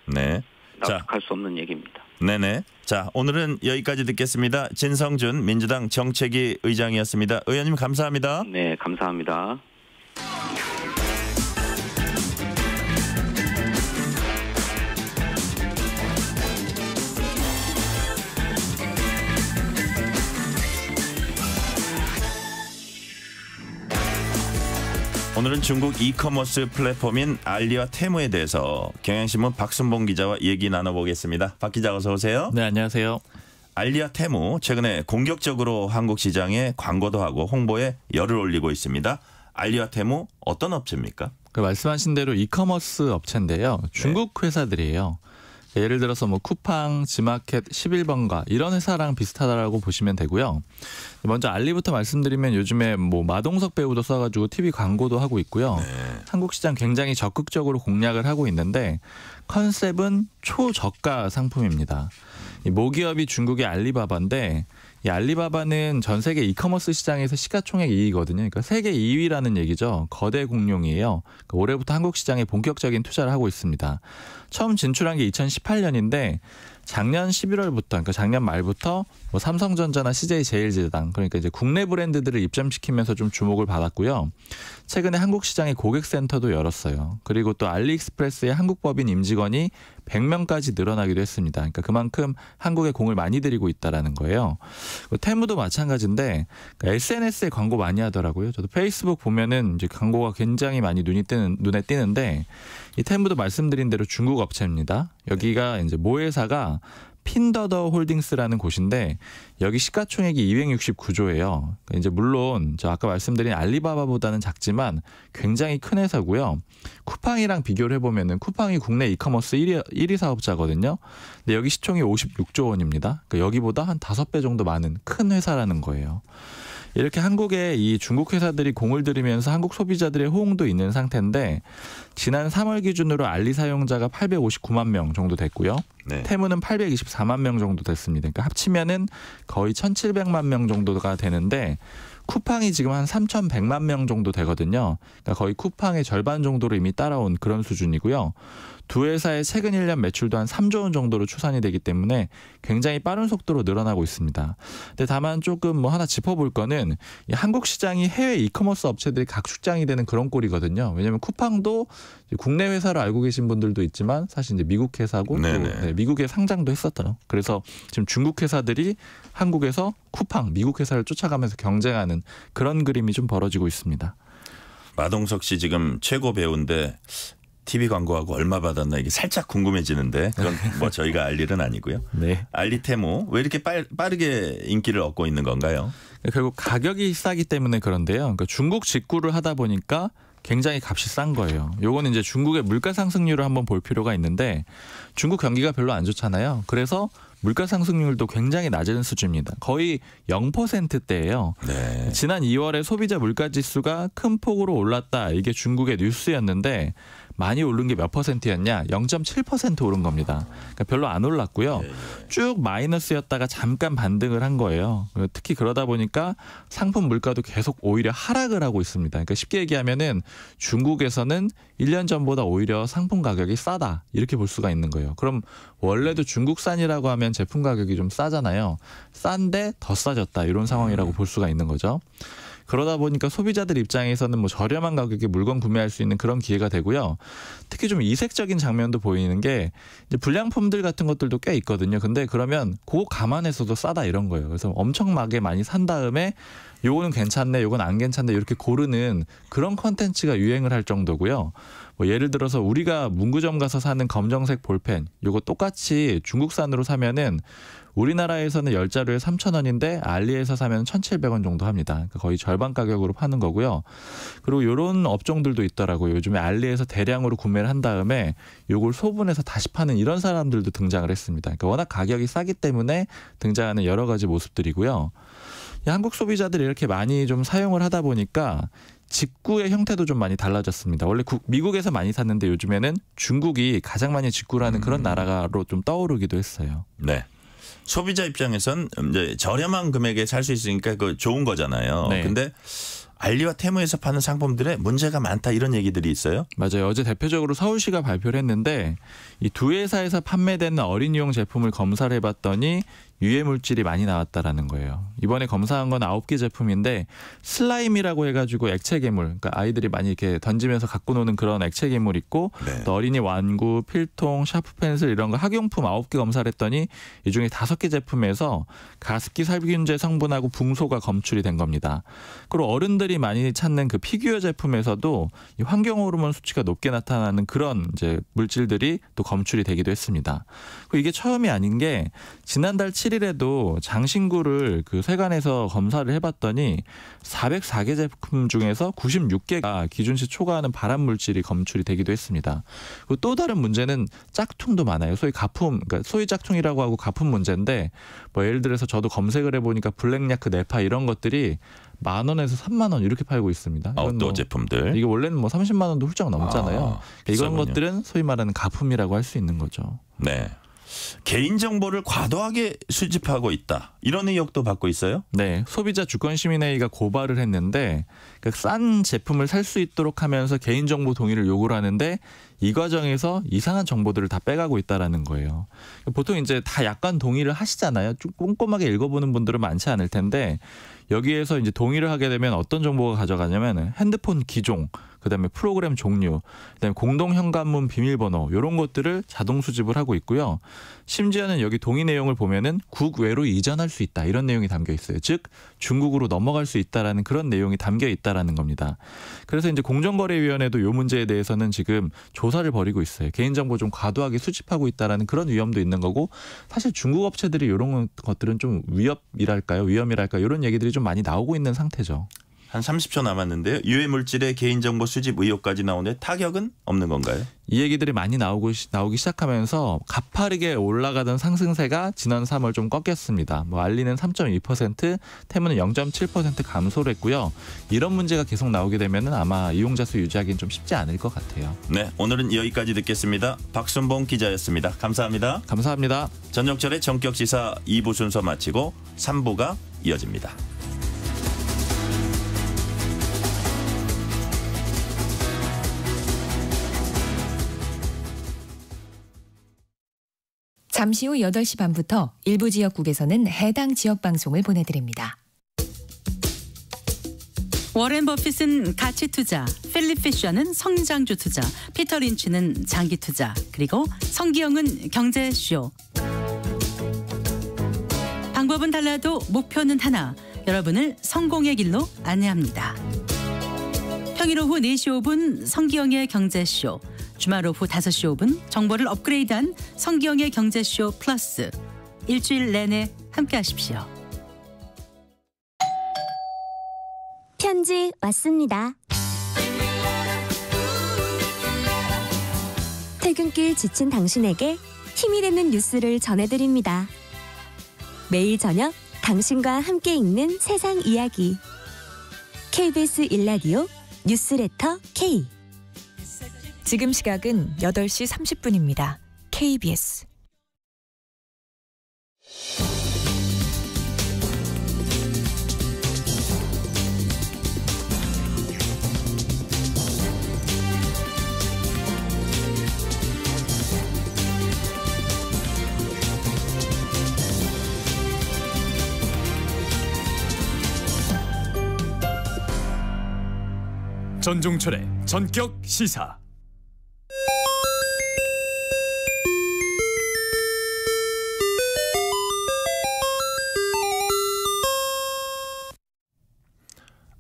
네.
납득할 수 없는 얘기입니다.
네네. 자, 오늘은 여기까지 듣겠습니다. 진성준 민주당 정책위 의장이었습니다. 의원님 감사합니다.
네, 감사합니다.
오늘은 중국 이커머스 플랫폼인 알리와 테무에 대해서 경향신문 박순봉 기자와 얘기 나눠보겠습니다. 박 기자 어서 오세요.
네, 안녕하세요.
알리와 테무 최근에 공격적으로 한국 시장에 광고도 하고 홍보에 열을 올리고 있습니다. 알리와 테무 어떤 업체입니까?
그 말씀하신 대로 이커머스 업체인데요. 중국 회사들이에요. 예를 들어서 뭐 쿠팡, 지마켓, 11번가 이런 회사랑 비슷하다라고 보시면 되고요. 먼저 알리부터 말씀드리면 요즘에 뭐 마동석 배우도 써가지고 TV 광고도 하고 있고요. 한국 시장 굉장히 적극적으로 공략을 하고 있는데 컨셉은 초저가 상품입니다. 이 모기업이 중국의 알리바바인데 이 알리바바는 전 세계 이커머스 시장에서 시가총액 2위거든요. 그러니까 세계 2위라는 얘기죠. 거대 공룡이에요. 그러니까 올해부터 한국 시장에 본격적인 투자를 하고 있습니다. 처음 진출한 게 2018년인데 작년 11월부터 그러니까 작년 말부터 뭐 삼성전자나 CJ제일제당 그러니까 이제 국내 브랜드들을 입점시키면서 좀 주목을 받았고요. 최근에 한국 시장에 고객센터도 열었어요. 그리고 또 알리익스프레스의 한국 법인 임직원이 100명까지 늘어나기도 했습니다. 그러니까 그만큼 한국에 공을 많이 들이고 있다라는 거예요. 테무도 마찬가지인데 그러니까 SNS에 광고 많이 하더라고요. 저도 페이스북 보면은 이제 광고가 굉장히 많이 눈에 띄는데 이 테무도 말씀드린 대로 중국 업체입니다. 여기가 이제 모회사가 핀더더 홀딩스라는 곳인데 여기 시가총액이 269조예요. 이제 물론 저 아까 말씀드린 알리바바보다는 작지만 굉장히 큰 회사고요. 쿠팡이랑 비교를 해보면은 쿠팡이 국내 이커머스 1위 사업자거든요. 근데 여기 시총이 56조 원입니다. 그러니까 여기보다 한 5배 정도 많은 큰 회사라는 거예요. 이렇게 한국에 이 중국 회사들이 공을 들이면서 한국 소비자들의 호응도 있는 상태인데 지난 3월 기준으로 알리 사용자가 859만 명 정도 됐고요. 네. 테무는 824만 명 정도 됐습니다. 그러니까 합치면은 거의 1,700만 명 정도가 되는데 쿠팡이 지금 한 3,100만 명 정도 되거든요. 그러니까 거의 쿠팡의 절반 정도로 이미 따라온 그런 수준이고요. 두 회사의 최근 1년 매출도 한 3조 원 정도로 추산이 되기 때문에 굉장히 빠른 속도로 늘어나고 있습니다. 근데 다만 조금 뭐 하나 짚어볼 거는 이 한국 시장이 해외 이커머스 업체들이 각축장이 되는 그런 꼴이거든요. 왜냐하면 쿠팡도 국내 회사로 알고 계신 분들도 있지만 사실 이제 미국 회사고 또 미국에 상장도 했었더라고요. 그래서 지금 중국 회사들이 한국에서 쿠팡, 미국 회사를 쫓아가면서 경쟁하는 그런 그림이 좀 벌어지고 있습니다.
마동석 씨 지금 최고 배우인데 TV 광고하고 얼마 받았나 이게 살짝 궁금해지는데 그건 뭐 저희가 알 일은 아니고요.
네.
알리테모 왜 이렇게 빠르게 인기를 얻고 있는 건가요?
결국 가격이 싸기 때문에 그런데요. 그러니까 중국 직구를 하다 보니까 굉장히 값이 싼 거예요. 요거는 이제 중국의 물가 상승률을 한번 볼 필요가 있는데 중국 경기가 별로 안 좋잖아요. 그래서 물가 상승률도 굉장히 낮은 수준입니다. 거의 0%대예요.
네.
지난 2월에 소비자 물가 지수가 큰 폭으로 올랐다. 이게 중국의 뉴스였는데 많이 오른 게 몇 %였냐? 0.7% 오른 겁니다. 그러니까 별로 안 올랐고요.
네.
쭉 마이너스였다가 잠깐 반등을 한 거예요. 특히 그러다 보니까 상품 물가도 계속 오히려 하락을 하고 있습니다. 그러니까 쉽게 얘기하면은 중국에서는 1년 전보다 오히려 상품 가격이 싸다. 이렇게 볼 수가 있는 거예요. 그럼 원래도 중국산이라고 하면 제품 가격이 좀 싸잖아요. 싼데 더 싸졌다. 이런 상황이라고 볼 수가 있는 거죠. 그러다 보니까 소비자들 입장에서는 뭐 저렴한 가격에 물건 구매할 수 있는 그런 기회가 되고요. 특히 좀 이색적인 장면도 보이는 게 이제 불량품들 같은 것들도 꽤 있거든요. 근데 그러면 그거 감안해서도 싸다 이런 거예요. 그래서 엄청나게 많이 산 다음에 요거는 괜찮네, 요건 안 괜찮네 이렇게 고르는 그런 컨텐츠가 유행을 할 정도고요. 뭐 예를 들어서 우리가 문구점 가서 사는 검정색 볼펜 요거 똑같이 중국산으로 사면은 우리나라에서는 10자루에 3,000원인데 알리에서 사면 1,700원 정도 합니다. 그러니까 거의 절반 가격으로 파는 거고요. 그리고 이런 업종들도 있더라고요. 요즘에 알리에서 대량으로 구매를 한 다음에 요걸 소분해서 다시 파는 이런 사람들도 등장을 했습니다. 그러니까 워낙 가격이 싸기 때문에 등장하는 여러 가지 모습들이고요. 한국 소비자들이 이렇게 많이 좀 사용을 하다 보니까 직구의 형태도 좀 많이 달라졌습니다. 원래 미국에서 많이 샀는데 요즘에는 중국이 가장 많이 직구를 하는 그런 나라로 좀 떠오르기도 했어요.
네. 소비자 입장에선 이제 저렴한 금액에 살 수 있으니까 그 좋은 거잖아요.
네.
근데 알리와 테무에서 파는 상품들에 문제가 많다 이런 얘기들이 있어요?
맞아요. 어제 대표적으로 서울시가 발표를 했는데 이 두 회사에서 판매되는 어린이용 제품을 검사를 해봤더니 유해 물질이 많이 나왔다라는 거예요. 이번에 검사한 건 9개 제품인데 슬라임이라고 해가지고 액체 괴물, 그러니까 아이들이 많이 이렇게 던지면서 갖고 노는 그런 액체 괴물 있고
네.
또 어린이 완구, 필통, 샤프 펜슬 이런 거 학용품 9개 검사를 했더니 이 중에 5개 제품에서 가습기 살균제 성분하고 붕소가 검출이 된 겁니다. 그리고 어른들이 많이 찾는 그 피규어 제품에서도 이 환경 호르몬 수치가 높게 나타나는 그런 이제 물질들이 또 검출이 되기도 했습니다. 그리고 이게 처음이 아닌 게 지난달 7일에도 장신구를 그 세관에서 검사를 해봤더니 404개 제품 중에서 96개가 기준치 초과하는 발암 물질이 검출이 되기도 했습니다. 그리고 또 다른 문제는 짝퉁도 많아요. 소위 가품, 그러니까 소위 짝퉁이라고 하고 가품 문제인데 뭐 예를 들어서 저도 검색을 해보니까 블랙야크, 네파 이런 것들이 10,000원에서 30,000원 이렇게 팔고 있습니다.
아웃도어 제품들.
이게 원래는 뭐 30만 원도 훌쩍 넘잖아요. 이런
비싸군요.
것들은 소위 말하는 가품이라고 할 수 있는 거죠.
네. 개인정보를 과도하게 수집하고 있다. 이런 의혹도 받고 있어요?
네. 소비자 주권시민회의가 고발을 했는데 그러니까 싼 제품을 살 수 있도록 하면서 개인정보 동의를 요구를 하는데 이 과정에서 이상한 정보들을 다 빼가고 있다라는 거예요. 보통 이제 다 약간 동의를 하시잖아요. 좀 꼼꼼하게 읽어보는 분들은 많지 않을 텐데 여기에서 이제 동의를 하게 되면 어떤 정보가 가져가냐면 핸드폰 기종, 그다음에 프로그램 종류, 그다음에 공동 현관문 비밀번호 이런 것들을 자동 수집을 하고 있고요. 심지어는 여기 동의 내용을 보면은 국외로 이전할 수 있다 이런 내용이 담겨 있어요. 즉 중국으로 넘어갈 수 있다라는 그런 내용이 담겨 있다라는 겁니다. 그래서 이제 공정거래위원회도 이 문제에 대해서는 지금 조사를 벌이고 있어요. 개인정보 좀 과도하게 수집하고 있다라는 그런 위험도 있는 거고 사실 중국 업체들이 이런 것들은 좀 위험이랄까요 이런 얘기들이 좀 많이 나오고 있는 상태죠.
한 30초 남았는데요. 유해 물질의 개인정보 수집 의혹까지 나오는데 타격은 없는 건가요?
이 얘기들이 많이 나오기 시작하면서 가파르게 올라가던 상승세가 지난 3월 좀 꺾였습니다. 뭐 알리는 3.2%, 테무는 0.7% 감소를 했고요. 이런 문제가 계속 나오게 되면 아마 이용자 수 유지하기는 좀 쉽지 않을 것 같아요.
네, 오늘은 여기까지 듣겠습니다. 박순봉 기자였습니다. 감사합니다.
감사합니다.
전종철의 전격시사 2부 순서 마치고 3부가 이어집니다.
잠시 후 8시 반부터 일부 지역국에서는 해당 지역 방송을 보내드립니다.
워렌 버핏은 가치 투자, 필립 피셔는 성장주 투자, 피터 린치는 장기 투자, 그리고 성기영은 경제쇼. 방법은 달라도 목표는 하나. 여러분을 성공의 길로 안내합니다. 평일 오후 4시 5분 성기영의 경제쇼, 주말 오후 5시 5분 정보를 업그레이드한 성기영의 경제쇼 플러스. 일주일 내내 함께 하십시오.
편지 왔습니다. 퇴근길 지친 당신에게 힘이 되는 뉴스를 전해드립니다. 매일 저녁 당신과 함께 읽는 세상 이야기. KBS 1라디오 뉴스레터 K.
지금 시각은 8시 30분입니다. KBS.
전종철의 전격 시사.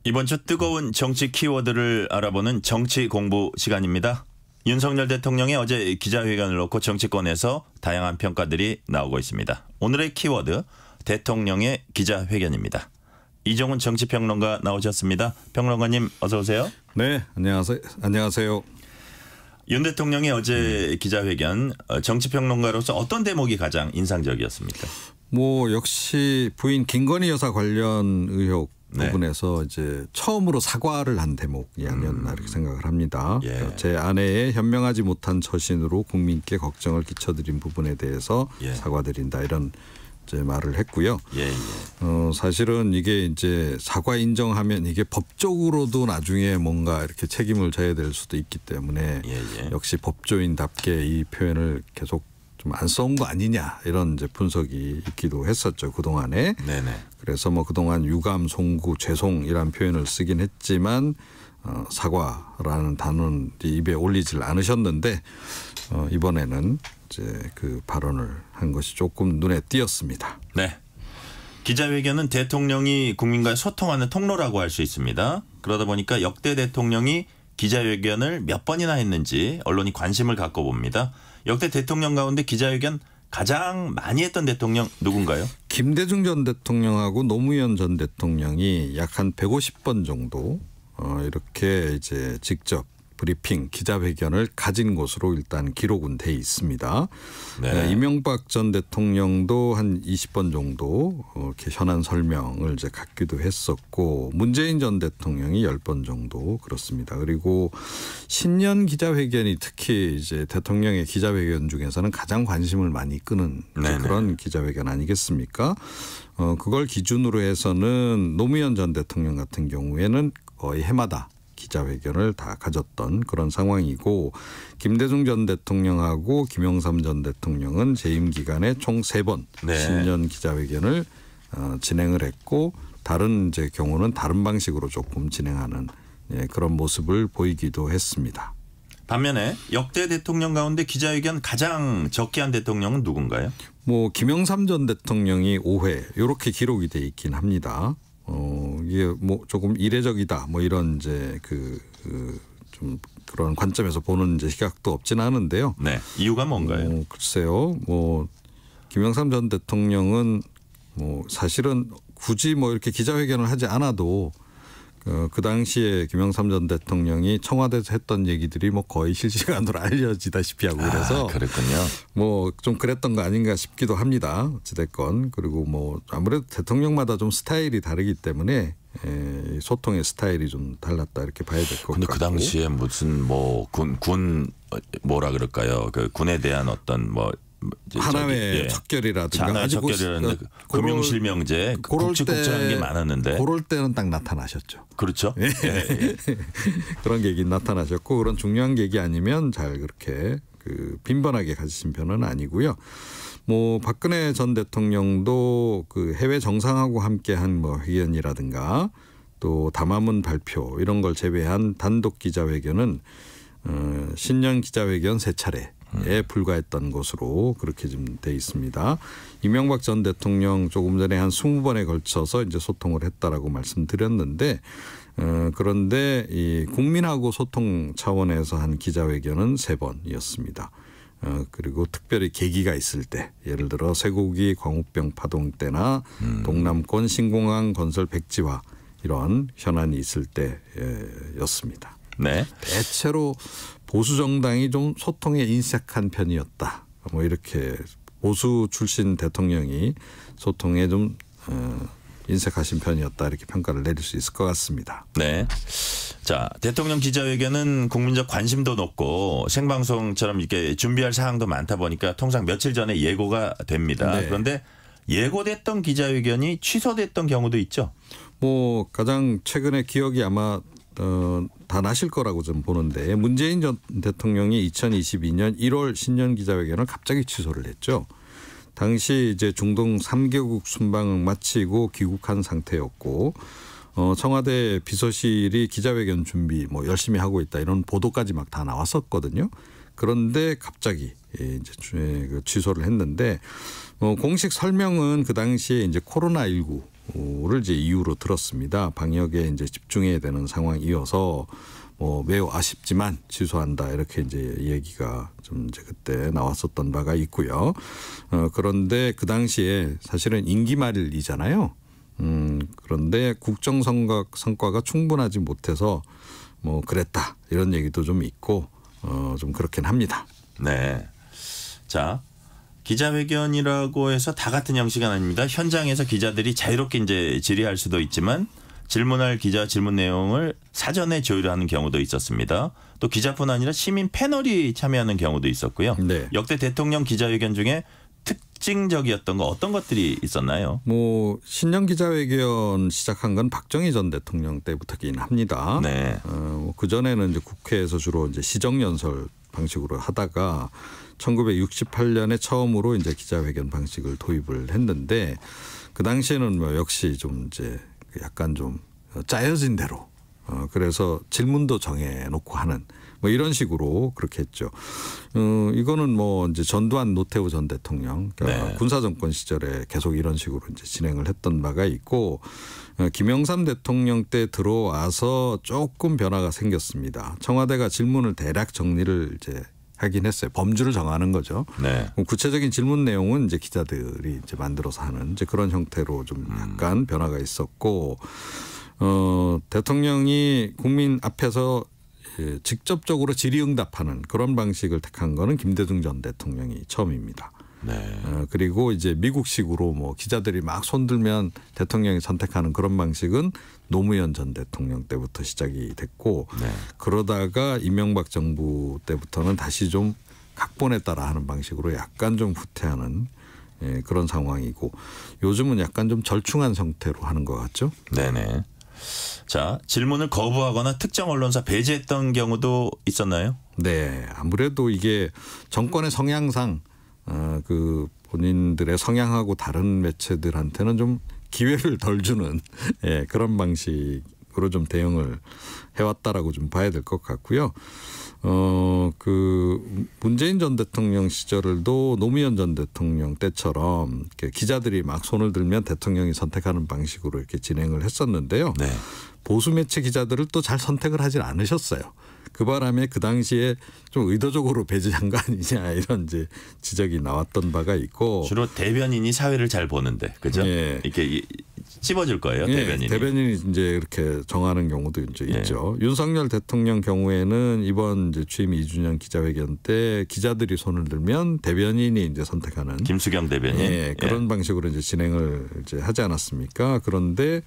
이번 주 뜨거운 정치 키워드를 알아보는 정치 공부 시간입니다. 윤석열 대통령이 어제 기자회견을 놓고 정치권에서 다양한 평가들이 나오고 있습니다. 오늘의 키워드, 대통령의 기자회견입니다. 이종훈 정치평론가 나오셨습니다. 평론가님 어서 오세요.
네, 안녕하세요.
윤 대통령이 어제 기자회견, 정치평론가로서 어떤 대목이 가장 인상적이었습니까?
뭐 역시 부인 김건희 여사 관련 의혹 부분에서 이제 처음으로 사과를 한 대목이 아니었나 이렇게 생각을 합니다. 제 아내의 현명하지 못한 처신으로 국민께 걱정을 끼쳐드린 부분에 대해서 사과드린다, 이런 이제 말을 했고요. 사실은 이게 이제 사과 인정하면 이게 법적으로도 나중에 뭔가 이렇게 책임을 져야 될 수도 있기 때문에 역시 법조인답게 이 표현을 계속 좀 안 써온 거 아니냐, 이런 이제 분석이 있기도 했었죠, 그동안에. 그래서 뭐 그동안 유감, 송구, 죄송이란 표현을 쓰긴 했지만 사과라는 단어는 입에 올리질 않으셨는데 이번에는 이제 그 발언을 한 것이 조금 눈에 띄었습니다.
네. 기자회견은 대통령이 국민과 소통하는 통로라고 할 수 있습니다. 그러다 보니까 역대 대통령이 기자회견을 몇 번이나 했는지 언론이 관심을 갖고 봅니다. 역대 대통령 가운데 기자회견 가장 많이 했던 대통령 누군가요?
김대중 전 대통령하고 노무현 전 대통령이 약 한 150번 정도 이렇게 이제 직접 브리핑, 기자회견을 가진 것으로 일단 기록은 돼 있습니다. 이명박 전 대통령도 한 20번 정도 이렇게 현안 설명을 이제 갖기도 했었고, 문재인 전 대통령이 10번 정도 그렇습니다. 그리고 신년 기자회견이 특히 이제 대통령의 기자회견 중에서는 가장 관심을 많이 끄는 그런 기자회견 아니겠습니까? 그걸 기준으로 해서는 노무현 전 대통령 같은 경우에는 거의 해마다 기자회견을 다 가졌던 그런 상황이고, 김대중 전 대통령하고 김영삼 전 대통령은 재임 기간에 총 3번 신년 기자회견을 진행을 했고, 다른 이제 경우는 다른 방식으로 조금 진행하는 그런 모습을 보이기도 했습니다.
반면에 역대 대통령 가운데 기자회견 가장 적게 한 대통령은 누군가요?
뭐 김영삼 전 대통령이 5회 이렇게 기록이 돼 있긴 합니다. 이게 뭐 조금 이례적이다, 뭐 이런 이제 좀 그런 관점에서 보는 이제 시각도 없진 않은데요.
이유가 뭔가요?
글쎄요, 뭐 김영삼 전 대통령은 뭐 사실은 굳이 뭐 이렇게 기자회견을 하지 않아도 그 당시에 김영삼 전 대통령이 청와대에서 했던 얘기들이 뭐 거의 실시간으로 알려지다시피 하고 그래서
그랬군요.
뭐 좀 그랬던 거 아닌가 싶기도 합니다. 어찌됐건. 그리고 뭐 아무래도 대통령마다 좀 스타일이 다르기 때문에 소통의 스타일이 좀 달랐다, 이렇게 봐야 될 것 같고.
근데 그 당시에 무슨 뭐 군 뭐라 그럴까요? 그 군에 대한 어떤 뭐
하나의 척결이라든가
하나의 척결이라는데 금융실명제, 국직국장한 게 많았는데
그럴 때는 딱 나타나셨죠.
그렇죠.
그런 계기 나타나셨고, 그런 중요한 계기 아니면 잘 그렇게 빈번하게 가지신 편은 아니고요. 뭐 박근혜 전 대통령도 그 해외 정상하고 함께한 뭐 회견이라든가 또 담화문 발표 이런 걸 제외한 단독 기자회견은 신년 기자회견 3차례, 불과했던 것으로 그렇게 좀 돼 있습니다. 이명박 전 대통령 조금 전에 한 20번에 걸쳐서 이제 소통을 했다라고 말씀드렸는데 그런데 이 국민하고 소통 차원에서 한 기자회견은 3번이었습니다. 그리고 특별히 계기가 있을 때 예를 들어 쇠고기 광우병 파동 때나 동남권 신공항 건설 백지화 이런 현안이 있을 때였습니다.
네.
대체로 보수 정당이 좀 소통에 인색한 편이었다. 뭐 이렇게 보수 출신 대통령이 소통에 좀 인색하신 편이었다 이렇게 평가를 내릴 수 있을 것 같습니다.
네. 자, 대통령 기자회견은 국민적 관심도 높고 생방송처럼 이렇게 준비할 사항도 많다 보니까 통상 며칠 전에 예고가 됩니다.
네.
그런데 예고됐던 기자회견이 취소됐던 경우도 있죠.
뭐 가장 최근에 기억이 아마 다 나실 거라고 좀 보는데 문재인 전 대통령이 2022년 1월 신년 기자회견을 갑자기 취소를 했죠. 당시 이제 중동 3개국 순방을 마치고 귀국한 상태였고 청와대 비서실이 기자회견 준비 뭐 열심히 하고 있다 이런 보도까지 막 다 나왔었거든요. 그런데 갑자기 이제 취소를 했는데 공식 설명은 그 당시에 이제 코로나19를 이제 이유로 들었습니다. 방역에 이제 집중해야 되는 상황이어서 매우 아쉽지만 취소한다 이렇게 이제 얘기가 좀 이제 그때 나왔었던 바가 있고요. 그런데 그 당시에 사실은 임기 말일이잖아요. 그런데 국정 성과가 충분하지 못해서 뭐 그랬다 이런 얘기도 좀 있고 좀 그렇긴 합니다.
네. 자. 기자회견이라고 해서 다 같은 형식은 아닙니다. 현장에서 기자들이 자유롭게 이제 질의할 수도 있지만 질문할 기자 질문 내용을 사전에 조율하는 경우도 있었습니다. 또 기자뿐 아니라 시민 패널이 참여하는 경우도 있었고요.
네.
역대 대통령 기자회견 중에 특징적이었던 거 어떤 것들이 있었나요?
뭐 신년 기자회견 시작한 건 박정희 전 대통령 때부터긴 합니다.
네.
그 전에는 이제 국회에서 주로 이제 시정연설 방식으로 하다가 1968년에 처음으로 이제 기자회견 방식을 도입을 했는데 그 당시에는 뭐 역시 좀 이제 약간 좀 짜여진 대로 그래서 질문도 정해놓고 하는 뭐 이런 식으로 그렇게 했죠. 이거는 뭐 이제 전두환 노태우 전 대통령 그러니까
네.
군사정권 시절에 계속 이런 식으로 이제 진행을 했던 바가 있고 김영삼 대통령 때 들어와서 조금 변화가 생겼습니다. 청와대가 질문을 대략 정리를 이제 하긴 했어요. 범주를 정하는 거죠.
네.
구체적인 질문 내용은 이제 기자들이 이제 만들어서 하는 이제 그런 형태로 좀 약간 변화가 있었고, 대통령이 국민 앞에서 직접적으로 질의응답하는 그런 방식을 택한 거는 김대중 전 대통령이 처음입니다.
네.
그리고 이제 미국식으로 뭐 기자들이 막 손들면 대통령이 선택하는 그런 방식은 노무현 전 대통령 때부터 시작이 됐고
네.
그러다가 이명박 정부 때부터는 다시 좀 각본에 따라 하는 방식으로 약간 좀 후퇴하는 그런 상황이고 요즘은 약간 좀 절충한 형태로 하는 것 같죠.
네네. 자, 질문을 거부하거나 특정 언론사 배제했던 경우도 있었나요?
네. 아무래도 이게 정권의 성향상 그 본인들의 성향하고 다른 매체들한테는 좀 기회를 덜 주는 그런 방식으로 좀 대응을 해왔다라고 좀 봐야 될 것 같고요. 그 문재인 전 대통령 시절도 노무현 전 대통령 때처럼 이렇게 기자들이 막 손을 들면 대통령이 선택하는 방식으로 이렇게 진행을 했었는데요.
네.
보수 매체 기자들을 또 잘 선택을 하질 않으셨어요. 그 바람에 그 당시에 좀 의도적으로 배제한 거 아니냐 이런 이제 지적이 나왔던 바가 있고
주로 대변인이 사회를 잘 보는데 그죠?
예.
이렇게 찝어줄 거예요. 대변인이.
대변인이 이제 이렇게 정하는 경우도 이제 있죠. 윤석열 대통령 경우에는 이번 이제 취임 2주년 기자회견 때 기자들이 손을 들면 대변인이 이제 선택하는
김수경 대변인
그런 방식으로 이제 진행을 이제 하지 않았습니까? 그런데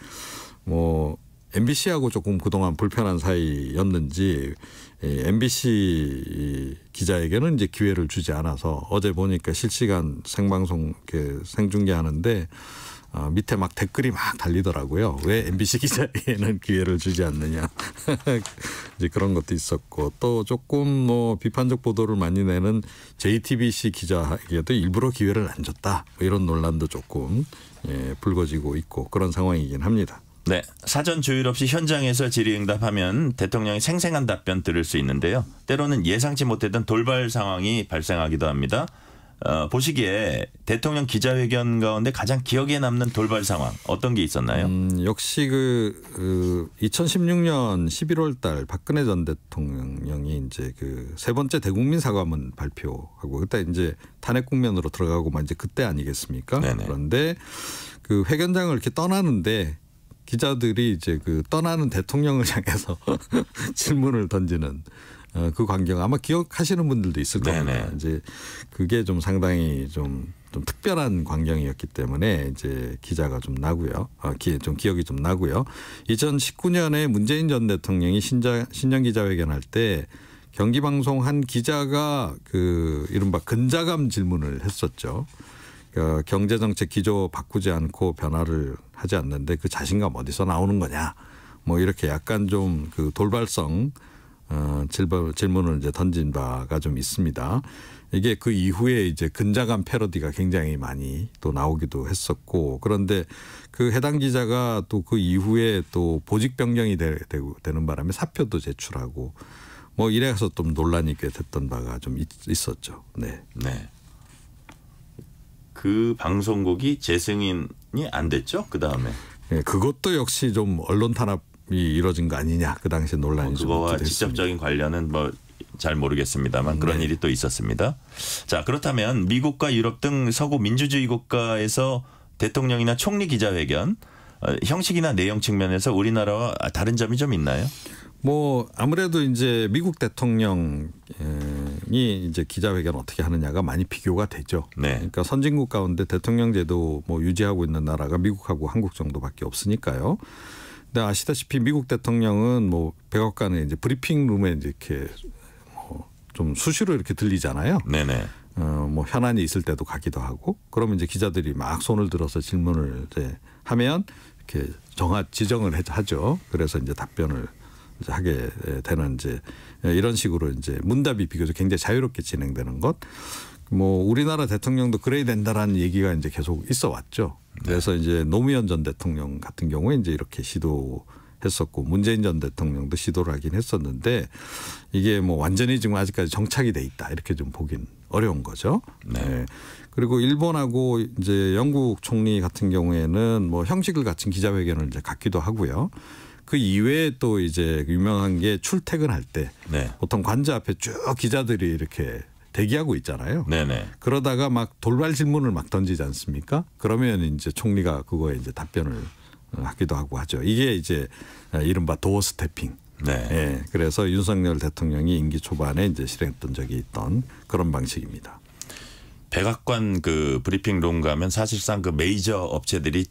뭐 MBC하고 조금 그동안 불편한 사이였는지 MBC 기자에게는 이제 기회를 주지 않아서 어제 보니까 실시간 생방송 이렇게 생중계하는데 밑에 막 댓글이 막 달리더라고요. 왜 MBC 기자에게는 기회를 주지 않느냐. 이제 그런 것도 있었고 또 조금 뭐 비판적 보도를 많이 내는 JTBC 기자에게도 일부러 기회를 안 줬다. 뭐 이런 논란도 조금 불거지고 있고 그런 상황이긴 합니다.
네, 사전 조율 없이 현장에서 질의응답하면 대통령이 생생한 답변 들을 수 있는데요. 때로는 예상치 못했던 돌발 상황이 발생하기도 합니다. 보시기에 대통령 기자회견 가운데 가장 기억에 남는 돌발 상황 어떤 게 있었나요?
역시 2016년 11월 달 박근혜 전 대통령이 이제 세 번째 대국민 사과문 발표하고 그때 이제 탄핵 국면으로 들어가고 이제 그때 아니겠습니까?
네네.
그런데 그 회견장을 이렇게 떠나는데 기자들이 이제 떠나는 대통령을 향해서 질문을 던지는 그 광경 아마 기억하시는 분들도 있을 겁니다. 이제 그게 좀 상당히 좀 특별한 광경이었기 때문에 이제 기자가 좀 나고요. 좀 기억이 좀 나고요. 2019년에 문재인 전 대통령이 신년 기자회견할 때 경기방송 한 기자가 이른바 근자감 질문을 했었죠. 경제정책 기조 바꾸지 않고 변화를 하지 않는데 그 자신감 어디서 나오는 거냐. 뭐 이렇게 약간 좀 돌발성 질문을 이제 던진 바가 좀 있습니다. 이게 그 이후에 이제 근자감 패러디가 굉장히 많이 또 나오기도 했었고 그런데 그 해당 기자가 또 그 이후에 또 보직 변경이 되는 바람에 사표도 제출하고 뭐 이래서 좀 논란이 꽤 됐던 바가 좀 있었죠. 네.
네. 그 방송국이 재승인이 안 됐죠? 그 다음에.
네, 그것도 역시 좀 언론 탄압이 이뤄진 거 아니냐. 그 당시 논란이 좀
그거와
있었습니다.
직접적인 관련은 잘 모르겠습니다만 그런 일이 또 있었습니다. 자, 그렇다면 미국과 유럽 등 서구 민주주의 국가에서 대통령이나 총리 기자회견 형식이나 내용 측면에서 우리나라와 다른 점이 좀 있나요?
뭐 아무래도 이제 미국 대통령이 이제 기자회견 어떻게 하느냐가 많이 비교가 되죠.
네.
그러니까 선진국 가운데 대통령 제도 뭐 유지하고 있는 나라가 미국하고 한국 정도밖에 없으니까요. 근데 아시다시피 미국 대통령은 뭐 백악관에 이제 브리핑 룸에 이제 이렇게 좀 수시로 이렇게 들리잖아요.
네네.
뭐 현안이 있을 때도 가기도 하고 그러면 이제 기자들이 막 손을 들어서 질문을 이제 하면 이렇게 지정을 하죠. 그래서 이제 답변을 이제 하게 되는 이제 이런 식으로 이제 문답이 비교적 굉장히 자유롭게 진행되는 것. 뭐 우리나라 대통령도 그래야 된다라는 얘기가 이제 계속 있어 왔죠. 그래서 이제 노무현 전 대통령 같은 경우에 이제 이렇게 시도했었고 문재인 전 대통령도 시도를 하긴 했었는데 이게 뭐 완전히 지금 아직까지 정착이 돼 있다 이렇게 좀 보긴 어려운 거죠. 네. 그리고 일본하고 이제 영국 총리 같은 경우에는 뭐 형식을 갖춘 기자회견을 이제 갖기도 하고요. 그 이외에 또 이제 유명한 게 출퇴근할 때 보통 관저 앞에 쭉 기자들이 이렇게 대기하고 있잖아요.
네네.
그러다가 막 돌발 질문을 막 던지지 않습니까? 그러면 이제 총리가 그거에 이제 답변을 하기도 하고 하죠. 이게 이제 이른바 도어 스태핑.
네.
예. 그래서 윤석열 대통령이 임기 초반에 이제 실행했던 적이 있던 그런 방식입니다.
백악관 브리핑 룸 가면 사실상 메이저 업체들이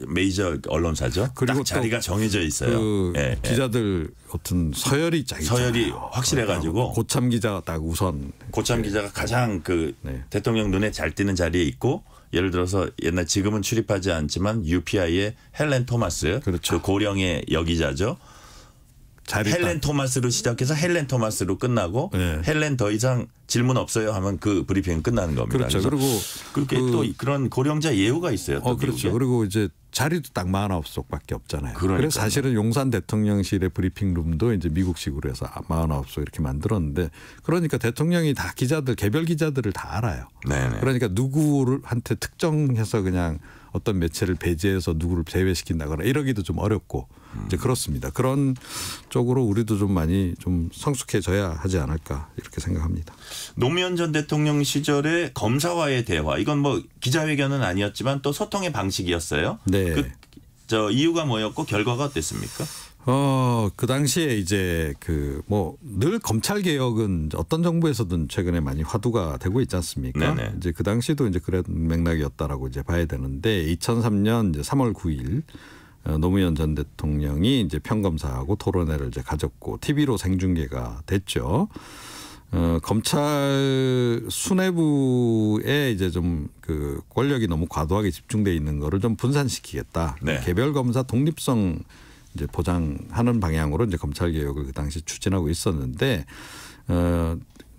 메이저 언론사죠.
그리고
딱 자리가 정해져 있어요.
기자들 어떤 서열이 쫙
서열이 확실해가지고
고참 기자가 딱 우선
고참 기자가 가장 대통령 눈에 잘 띄는 자리에 있고 예를 들어서 지금은 출입하지 않지만 UPI의 헬렌 토마스
그렇죠.
고령의 여기자죠. 헬렌 토마스로 시작해서 헬렌 토마스로 끝나고 헬렌 더 이상 질문 없어요 하면 그 브리핑은 끝나는 겁니다.
그렇죠. 그리고
그렇게 또 그런 고령자 예우가 있어요. 또
그렇죠.
미국에.
그리고 이제 자리도 딱 49석밖에 없잖아요.
그러니까요.
그래서 사실은 용산 대통령실의 브리핑룸도 이제 미국식으로 해서 49석 이렇게 만들었는데 그러니까 대통령이 다 개별 기자들을 다 알아요.
네네.
그러니까 누구한테 특정해서 그냥 어떤 매체를 배제해서 누구를 제외시킨다거나 이러기도 좀 어렵고 이제 그렇습니다. 그런 쪽으로 우리도 좀 많이 좀 성숙해져야 하지 않을까 이렇게 생각합니다.
노무현 전 대통령 시절에 검사와의 대화 이건 뭐 기자회견은 아니었지만 또 소통의 방식이었어요.
네.
이유가 뭐였고 결과가 어땠습니까?
그 당시에 이제 늘 검찰 개혁은 어떤 정부에서든 최근에 많이 화두가 되고 있지 않습니까?
네네.
이제 그 당시도 이제 그런 맥락이었다라고 이제 봐야 되는데 2003년 이제 3월 9일 노무현 전 대통령이 이제 평검사하고 토론회를 이제 가졌고 TV로 생중계가 됐죠. 검찰 수뇌부에 이제 좀 권력이 너무 과도하게 집중돼 있는 거를 좀 분산시키겠다.
네.
개별 검사 독립성 이제 보장하는 방향으로 이제 검찰 개혁을 그 당시 추진하고 있었는데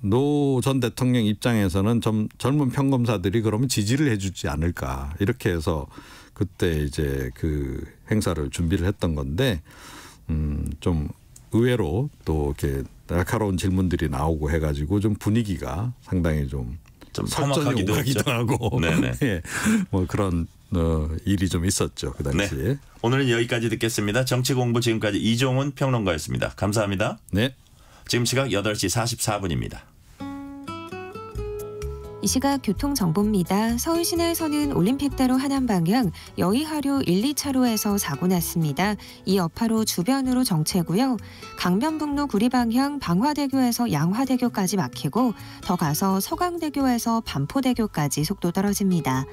노 전 대통령 입장에서는 좀 젊은 평검사들이 그러면 지지를 해주지 않을까 이렇게 해서 그때 이제 그 행사를 준비를 했던 건데 좀 의외로 또 이렇게 날카로운 질문들이 나오고 해가지고 좀 분위기가 상당히 좀 설전이 오가기도 하고 예, 뭐 그런 일이 좀 있었죠 그 당시에.
네. 오늘은 여기까지 듣겠습니다. 정치공부 지금까지 이종훈 평론가였습니다. 감사합니다.
네.
지금 시각 8시 44분입니다.
이 시각 교통정보입니다. 서울 시내에서는 올림픽대로 하남 방향 여의하류 1, 2차로에서 사고 났습니다. 이 여파로 주변으로 정체고요. 강변북로 구리 방향 방화대교에서 양화대교까지 막히고 더 가서 서강대교에서 반포대교까지 속도 떨어집니다.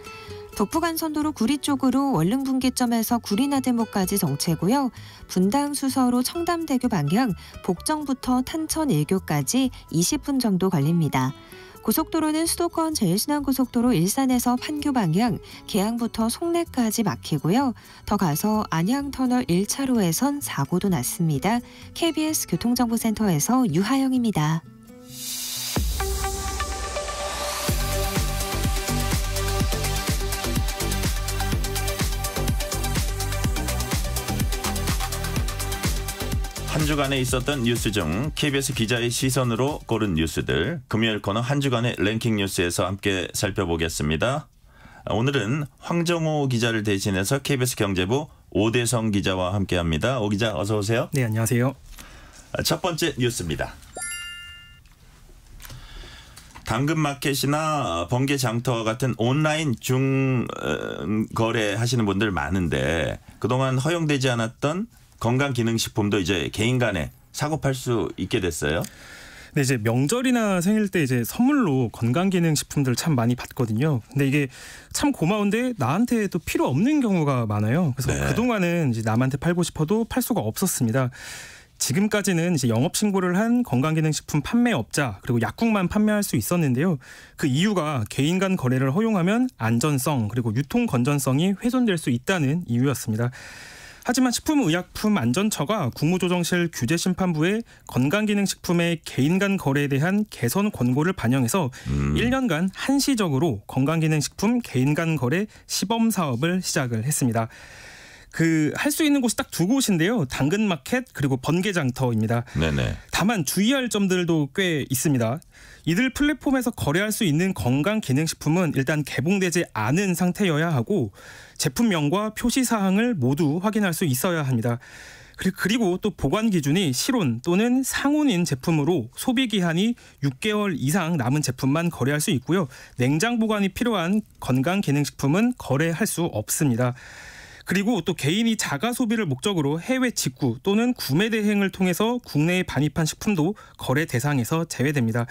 북부간선도로 구리 쪽으로 원릉분기점에서 구리나들목까지 정체고요. 분당 수서로 청담대교 방향 복정부터 탄천 1교까지 20분 정도 걸립니다. 고속도로는 수도권 제일순환고속도로 일산에서 판교 방향 계양부터 송내까지 막히고요. 더 가서 안양터널 1차로에선 사고도 났습니다. KBS 교통정보센터에서 유하영입니다.
한 주간에 있었던 뉴스 중 KBS 기자의 시선으로 고른 뉴스들 금요일 코너 한 주간의 랭킹 뉴스에서 함께 살펴보겠습니다. 오늘은 황정호 기자를 대신해서 KBS 경제부 오대성 기자와 함께합니다. 오 기자 어서 오세요.
네, 안녕하세요.
첫 번째 뉴스입니다. 당근마켓이나 번개장터와 같은 온라인 중거래 하시는 분들 많은데 그동안 허용되지 않았던 건강기능식품도 이제 개인 간에 사고 팔 수 있게 됐어요.
네, 이제 명절이나 생일 때 이제 선물로 건강기능식품들 참 많이 받거든요. 근데 이게 참 고마운데 나한테 또 필요 없는 경우가 많아요. 그래서 그동안은 이제 남한테 팔고 싶어도 팔 수가 없었습니다. 지금까지는 이제 영업신고를 한 건강기능식품 판매업자 그리고 약국만 판매할 수 있었는데요. 그 이유가 개인 간 거래를 허용하면 안전성 그리고 유통 건전성이 훼손될 수 있다는 이유였습니다. 하지만 식품의약품안전처가 국무조정실 규제심판부에 건강기능식품의 개인 간 거래에 대한 개선 권고를 반영해서 1년간 한시적으로 건강기능식품 개인 간 거래 시범사업을 시작을 했습니다. 할 수 있는 곳이 딱 두 곳인데요. 당근마켓 그리고 번개장터입니다.
네네.
다만 주의할 점들도 꽤 있습니다. 이들 플랫폼에서 거래할 수 있는 건강기능식품은 일단 개봉되지 않은 상태여야 하고 제품명과 표시사항을 모두 확인할 수 있어야 합니다. 그리고 또 보관 기준이 실온 또는 상온인 제품으로 소비기한이 6개월 이상 남은 제품만 거래할 수 있고요. 냉장 보관이 필요한 건강기능식품은 거래할 수 없습니다. 그리고 또 개인이 자가 소비를 목적으로 해외 직구 또는 구매 대행을 통해서 국내에 반입한 식품도 거래 대상에서 제외됩니다.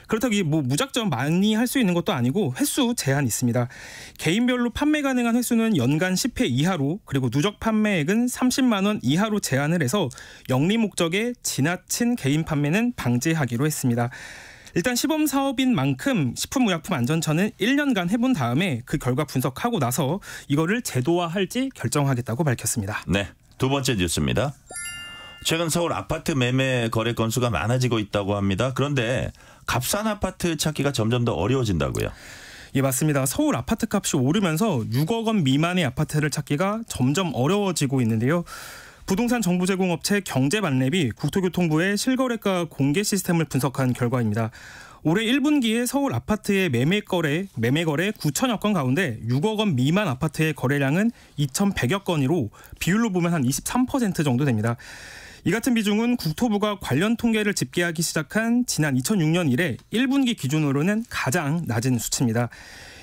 그렇다고 무작정 많이 할 수 있는 것도 아니고 횟수 제한이 있습니다. 개인별로 판매 가능한 횟수는 연간 10회 이하로 그리고 누적 판매액은 30만 원 이하로 제한을 해서 영리 목적의 지나친 개인 판매는 방지하기로 했습니다. 일단 시범 사업인 만큼 식품의약품안전처는 1년간 해본 다음에 그 결과 분석하고 나서 이거를 제도화할지 결정하겠다고 밝혔습니다.
네, 두 번째 뉴스입니다. 최근 서울 아파트 매매 거래 건수가 많아지고 있다고 합니다. 그런데 값싼 아파트 찾기가 점점 더 어려워진다고요.
예, 맞습니다. 서울 아파트 값이 오르면서 6억 원 미만의 아파트를 찾기가 점점 어려워지고 있는데요. 부동산 정보 제공 업체 경제만랩이 국토교통부의 실거래가 공개 시스템을 분석한 결과입니다. 올해 1분기에 서울 아파트의 매매 거래 9천여 건 가운데 6억 원 미만 아파트의 거래량은 2,100여 건으로 비율로 보면 한 23% 정도 됩니다. 이 같은 비중은 국토부가 관련 통계를 집계하기 시작한 지난 2006년 이래 1분기 기준으로는 가장 낮은 수치입니다.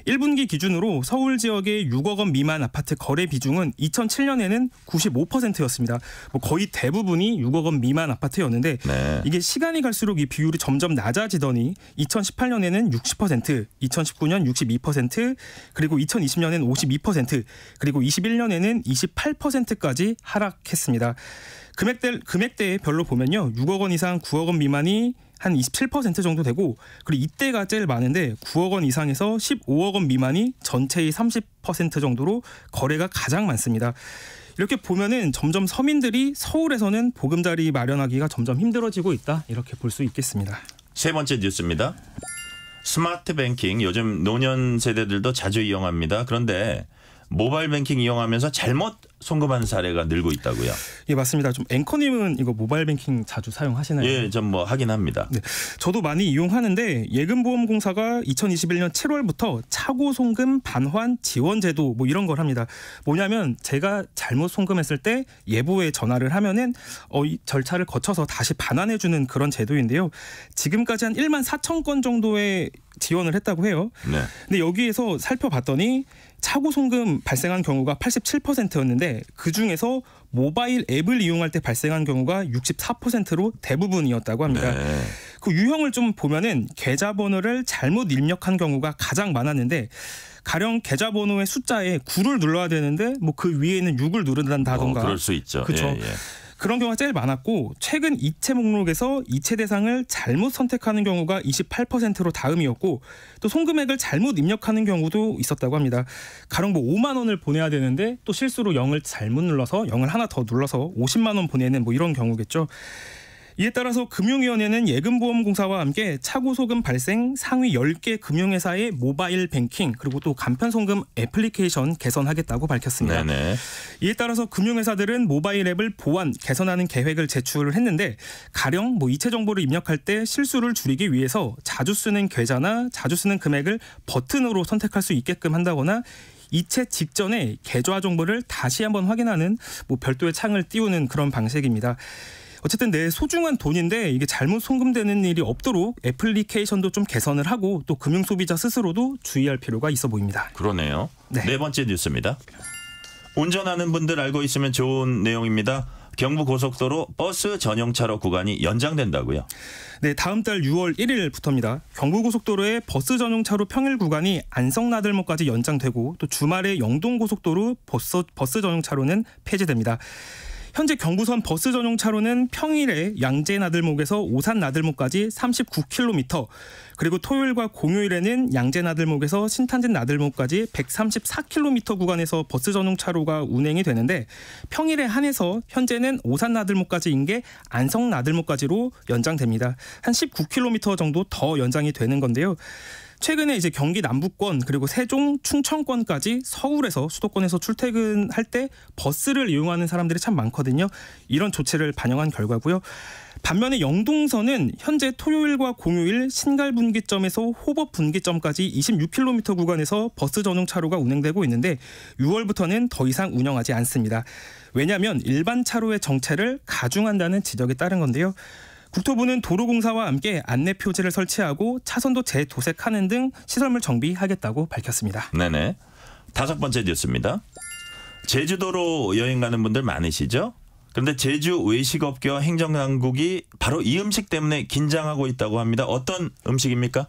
1분기 기준으로 서울 지역의 6억 원 미만 아파트 거래 비중은 2007년에는 95%였습니다. 거의 대부분이 6억 원 미만 아파트였는데 이게 시간이 갈수록 이 비율이 점점 낮아지더니 2018년에는 60%, 2019년 62%, 그리고 2020년에는 52%, 그리고 21년에는 28%까지 하락했습니다. 금액대별로 보면요. 6억 원 이상 9억 원 미만이 한 27% 정도 되고 그리고 이때가 제일 많은데 9억 원 이상에서 15억 원 미만이 전체의 30% 정도로 거래가 가장 많습니다. 이렇게 보면은 점점 서민들이 서울에서는 보금자리 마련하기가 점점 힘들어지고 있다. 이렇게 볼 수 있겠습니다.
세 번째 뉴스입니다. 스마트 뱅킹 요즘 노년 세대들도 자주 이용합니다. 그런데 모바일 뱅킹 이용하면서 잘못 송금하는 사례가 늘고 있다고요.
예, 맞습니다. 좀 앵커님은 이거 모바일 뱅킹 자주 사용하시나요?
예, 좀 뭐 하긴 합니다.
네, 저도 많이 이용하는데 예금보험공사가 2021년 7월부터 차고 송금 반환 지원 제도 뭐 이런 걸 합니다. 뭐냐면 제가 잘못 송금했을 때 예보에 전화를 하면은 이 절차를 거쳐서 다시 반환해 주는 그런 제도인데요. 지금까지 한 1만 4천 건 정도의 지원을 했다고 해요.
네.
근데 여기에서 살펴봤더니 차고 송금 발생한 경우가 87%였는데 그중에서 모바일 앱을 이용할 때 발생한 경우가 64%로 대부분이었다고 합니다.
네.
그 유형을 좀 보면은 계좌번호를 잘못 입력한 경우가 가장 많았는데 가령 계좌번호의 숫자에 9를 눌러야 되는데 뭐 그 위에는 6을 누른다던가.
그럴 수 있죠.
그렇죠.
예, 예.
그런 경우가 제일 많았고 최근 이체 목록에서 이체 대상을 잘못 선택하는 경우가 28%로 다음이었고 또 송금액을 잘못 입력하는 경우도 있었다고 합니다. 가령 뭐 5만 원을 보내야 되는데 또 실수로 0을 잘못 눌러서 0을 하나 더 눌러서 50만 원 보내는 뭐 이런 경우겠죠. 이에 따라서 금융위원회는 예금보험공사와 함께 차고소금 발생 상위 10개 금융회사의 모바일 뱅킹 그리고 또 간편송금 애플리케이션 개선하겠다고 밝혔습니다.
네네.
이에 따라서 금융회사들은 모바일 앱을 보완, 개선하는 계획을 제출을 했는데 가령 뭐 이체 정보를 입력할 때 실수를 줄이기 위해서 자주 쓰는 계좌나 자주 쓰는 금액을 버튼으로 선택할 수 있게끔 한다거나 이체 직전에 계좌 정보를 다시 한번 확인하는 뭐 별도의 창을 띄우는 그런 방식입니다. 어쨌든 내 소중한 돈인데 이게 잘못 송금되는 일이 없도록 애플리케이션도 좀 개선을 하고 또 금융 소비자 스스로도 주의할 필요가 있어 보입니다.
그러네요. 네 번째 뉴스입니다. 운전하는 분들 알고 있으면 좋은 내용입니다. 경부고속도로 버스 전용차로 구간이 연장된다고요?
네, 다음 달 6월 1일부터입니다. 경부고속도로의 버스 전용차로 평일 구간이 안성나들목까지 연장되고 또 주말에 영동고속도로 버스 전용차로는 폐지됩니다. 현재 경부선 버스 전용차로는 평일에 양재나들목에서 오산나들목까지 39km 그리고 토요일과 공휴일에는 양재나들목에서 신탄진나들목까지 134km 구간에서 버스 전용차로가 운행이 되는데 평일에 한해서 현재는 오산나들목까지인 게 안성나들목까지로 연장됩니다. 한 19km 정도 더 연장이 되는 건데요. 최근에 이제 경기 남부권 그리고 세종, 충청권까지 서울에서 수도권에서 출퇴근할 때 버스를 이용하는 사람들이 참 많거든요. 이런 조치를 반영한 결과고요. 반면에 영동선은 현재 토요일과 공휴일 신갈분기점에서 호법분기점까지 26km 구간에서 버스 전용차로가 운행되고 있는데 6월부터는 더 이상 운영하지 않습니다. 왜냐하면 일반 차로의 정체를 가중한다는 지적에 따른 건데요. 국토부는 도로공사와 함께 안내 표지를 설치하고 차선도 재도색하는 등 시설물 정비하겠다고 밝혔습니다.
네네. 다섯 번째 뉴스입니다. 제주도로 여행 가는 분들 많으시죠? 그런데 제주 외식업계와 행정당국이 바로 이 음식 때문에 긴장하고 있다고 합니다. 어떤 음식입니까?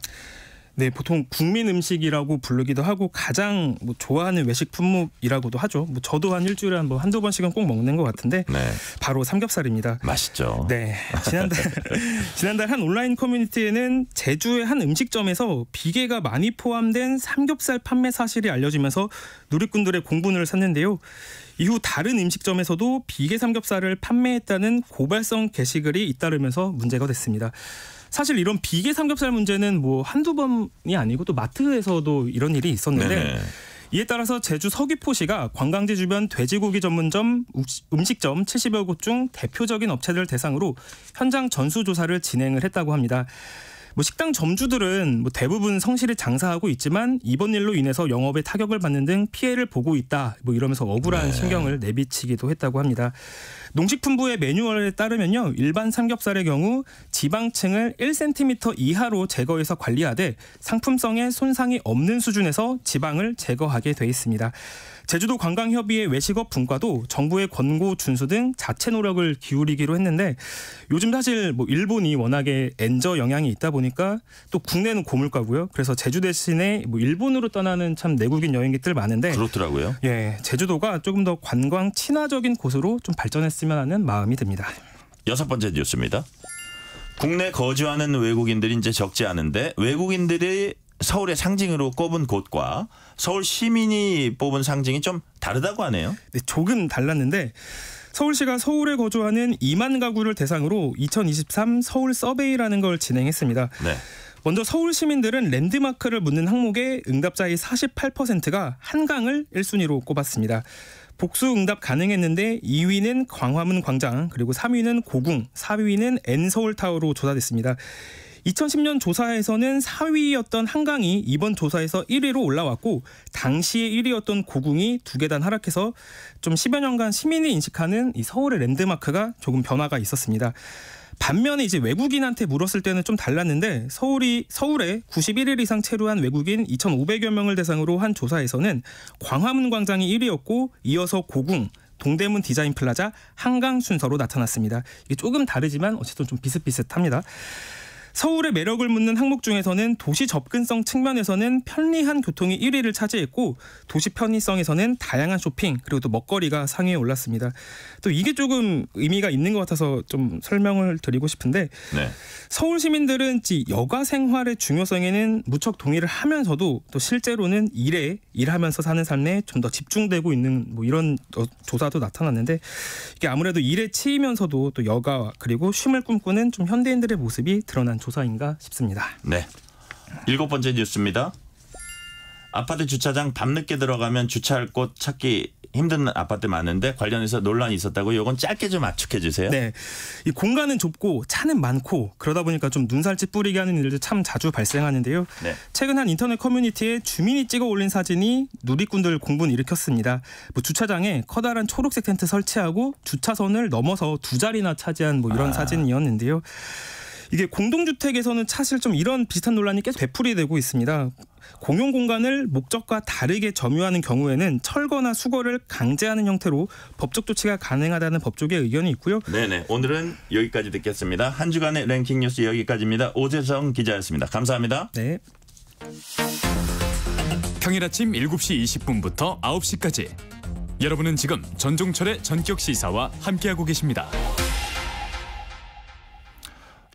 네, 보통 국민 음식이라고 부르기도 하고 가장 뭐 좋아하는 외식 품목이라고도 하죠. 뭐 저도 한 일주일에 한두 번씩은 꼭 먹는 것 같은데 바로 삼겹살입니다.
맛있죠.
네, 지난달 한 온라인 커뮤니티에는 제주의 한 음식점에서 비계가 많이 포함된 삼겹살 판매 사실이 알려지면서 누리꾼들의 공분을 샀는데요. 이후 다른 음식점에서도 비계 삼겹살을 판매했다는 고발성 게시글이 잇따르면서 문제가 됐습니다. 사실 이런 비계 삼겹살 문제는 뭐 한두 번이 아니고 또 마트에서도 이런 일이 있었는데
네네.
이에 따라서 제주 서귀포시가 관광지 주변 돼지고기 전문점, 음식점 70여 곳 중 대표적인 업체들 대상으로 현장 전수조사를 진행을 했다고 합니다. 뭐 식당 점주들은 뭐 대부분 성실히 장사하고 있지만 이번 일로 인해서 영업에 타격을 받는 등 피해를 보고 있다. 뭐 이러면서 억울한 신경을 내비치기도 했다고 합니다. 농식품부의 매뉴얼에 따르면요. 일반 삼겹살의 경우 지방층을 1cm 이하로 제거해서 관리하되 상품성에 손상이 없는 수준에서 지방을 제거하게 돼 있습니다. 제주도 관광협의회 외식업 분과도 정부의 권고 준수 등 자체 노력을 기울이기로 했는데 요즘 사실 뭐 일본이 워낙에 엔저 영향이 있다 보니까 또 국내는 고물가고요. 그래서 제주 대신에 뭐 일본으로 떠나는 참 내국인 여행객들 많은데
그렇더라고요.
예, 제주도가 조금 더 관광 친화적인 곳으로 좀 발전했으면 하는 마음이 듭니다.
여섯 번째 뉴스입니다. 국내 거주하는 외국인들이 이제 적지 않은데 외국인들이 서울의 상징으로 꼽은 곳과 서울 시민이 뽑은 상징이 좀 다르다고 하네요.
네, 조금 달랐는데 서울시가 서울에 거주하는 2만 가구를 대상으로 2023 서울 서베이라는 걸 진행했습니다.
네.
먼저 서울 시민들은 랜드마크를 묻는 항목의 응답자의 48%가 한강을 1순위로 꼽았습니다. 복수 응답 가능했는데 2위는 광화문 광장, 그리고 3위는 고궁, 4위는 N서울타워로 조사됐습니다. 2010년 조사에서는 4위였던 한강이 이번 조사에서 1위로 올라왔고 당시에 1위였던 고궁이 2계단 하락해서 좀 10여 년간 시민이 인식하는 이 서울의 랜드마크가 조금 변화가 있었습니다. 반면에 이제 외국인한테 물었을 때는 좀 달랐는데 서울에 91일 이상 체류한 외국인 2,500여 명을 대상으로 한 조사에서는 광화문 광장이 1위였고 이어서 고궁, 동대문 디자인 플라자, 한강 순서로 나타났습니다. 이게 조금 다르지만 어쨌든 좀 비슷비슷합니다. 서울의 매력을 묻는 항목 중에서는 도시 접근성 측면에서는 편리한 교통이 1위를 차지했고 도시 편의성에서는 다양한 쇼핑 그리고 또 먹거리가 상위에 올랐습니다. 또 이게 조금 의미가 있는 것 같아서 좀 설명을 드리고 싶은데
네.
서울 시민들은 여가 생활의 중요성에는 무척 동의를 하면서도 또 실제로는 일하면서 사는 삶에 좀 더 집중되고 있는 뭐 이런 조사도 나타났는데 이게 아무래도 일에 치이면서도 또 여가 그리고 쉼을 꿈꾸는 좀 현대인들의 모습이 드러난 조사인가 싶습니다.
네. 7번째 뉴스입니다. 아파트 주차장 밤늦게 들어가면 주차할 곳 찾기 힘든 아파트 많은데 관련해서 논란이 있었다고 이건 짧게 좀 압축해 주세요.
네. 이 공간은 좁고 차는 많고 그러다 보니까 좀 눈살집 뿌리게 하는 일도 참 자주 발생하는데요.
네.
최근 한 인터넷 커뮤니티에 주민이 찍어 올린 사진이 누리꾼들 공분을 일으켰습니다. 뭐 주차장에 커다란 초록색 텐트 설치하고 주차선을 넘어서 2자리나 차지한 뭐 이런 사진이었는데요. 이게 공동주택에서는 사실 좀 이런 비슷한 논란이 계속 되풀이되고 있습니다. 공용 공간을 목적과 다르게 점유하는 경우에는 철거나 수거를 강제하는 형태로 법적 조치가 가능하다는 법조계 의견이 있고요.
네네. 오늘은 여기까지 듣겠습니다. 한 주간의 랭킹 뉴스 여기까지입니다. 오재성 기자였습니다. 감사합니다.
네.
평일 아침 7시 20분부터 9시까지 여러분은 지금 전종철의 전격 시사와 함께하고 계십니다.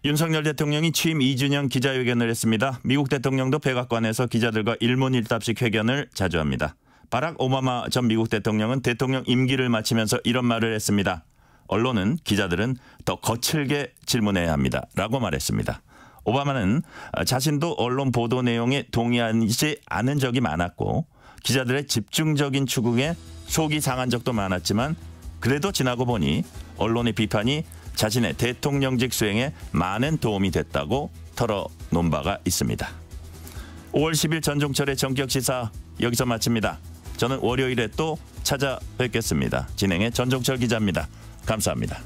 윤석열 대통령이 취임 2주년 기자회견을 했습니다. 미국 대통령도 백악관에서 기자들과 일문일답식 회견을 자주 합니다. 바락 오바마 전 미국 대통령은 대통령 임기를 마치면서 이런 말을 했습니다. 언론은 기자들은 더 거칠게 질문해야 합니다. 라고 말했습니다. 오바마는 자신도 언론 보도 내용에 동의하지 않은 적이 많았고 기자들의 집중적인 추궁에 속이 상한 적도 많았지만 그래도 지나고 보니 언론의 비판이 자신의 대통령직 수행에 많은 도움이 됐다고 털어놓은 바가 있습니다. 5월 10일 전종철의 전격시사 여기서 마칩니다. 저는 월요일에 또 찾아뵙겠습니다. 진행의 전종철 기자입니다. 감사합니다.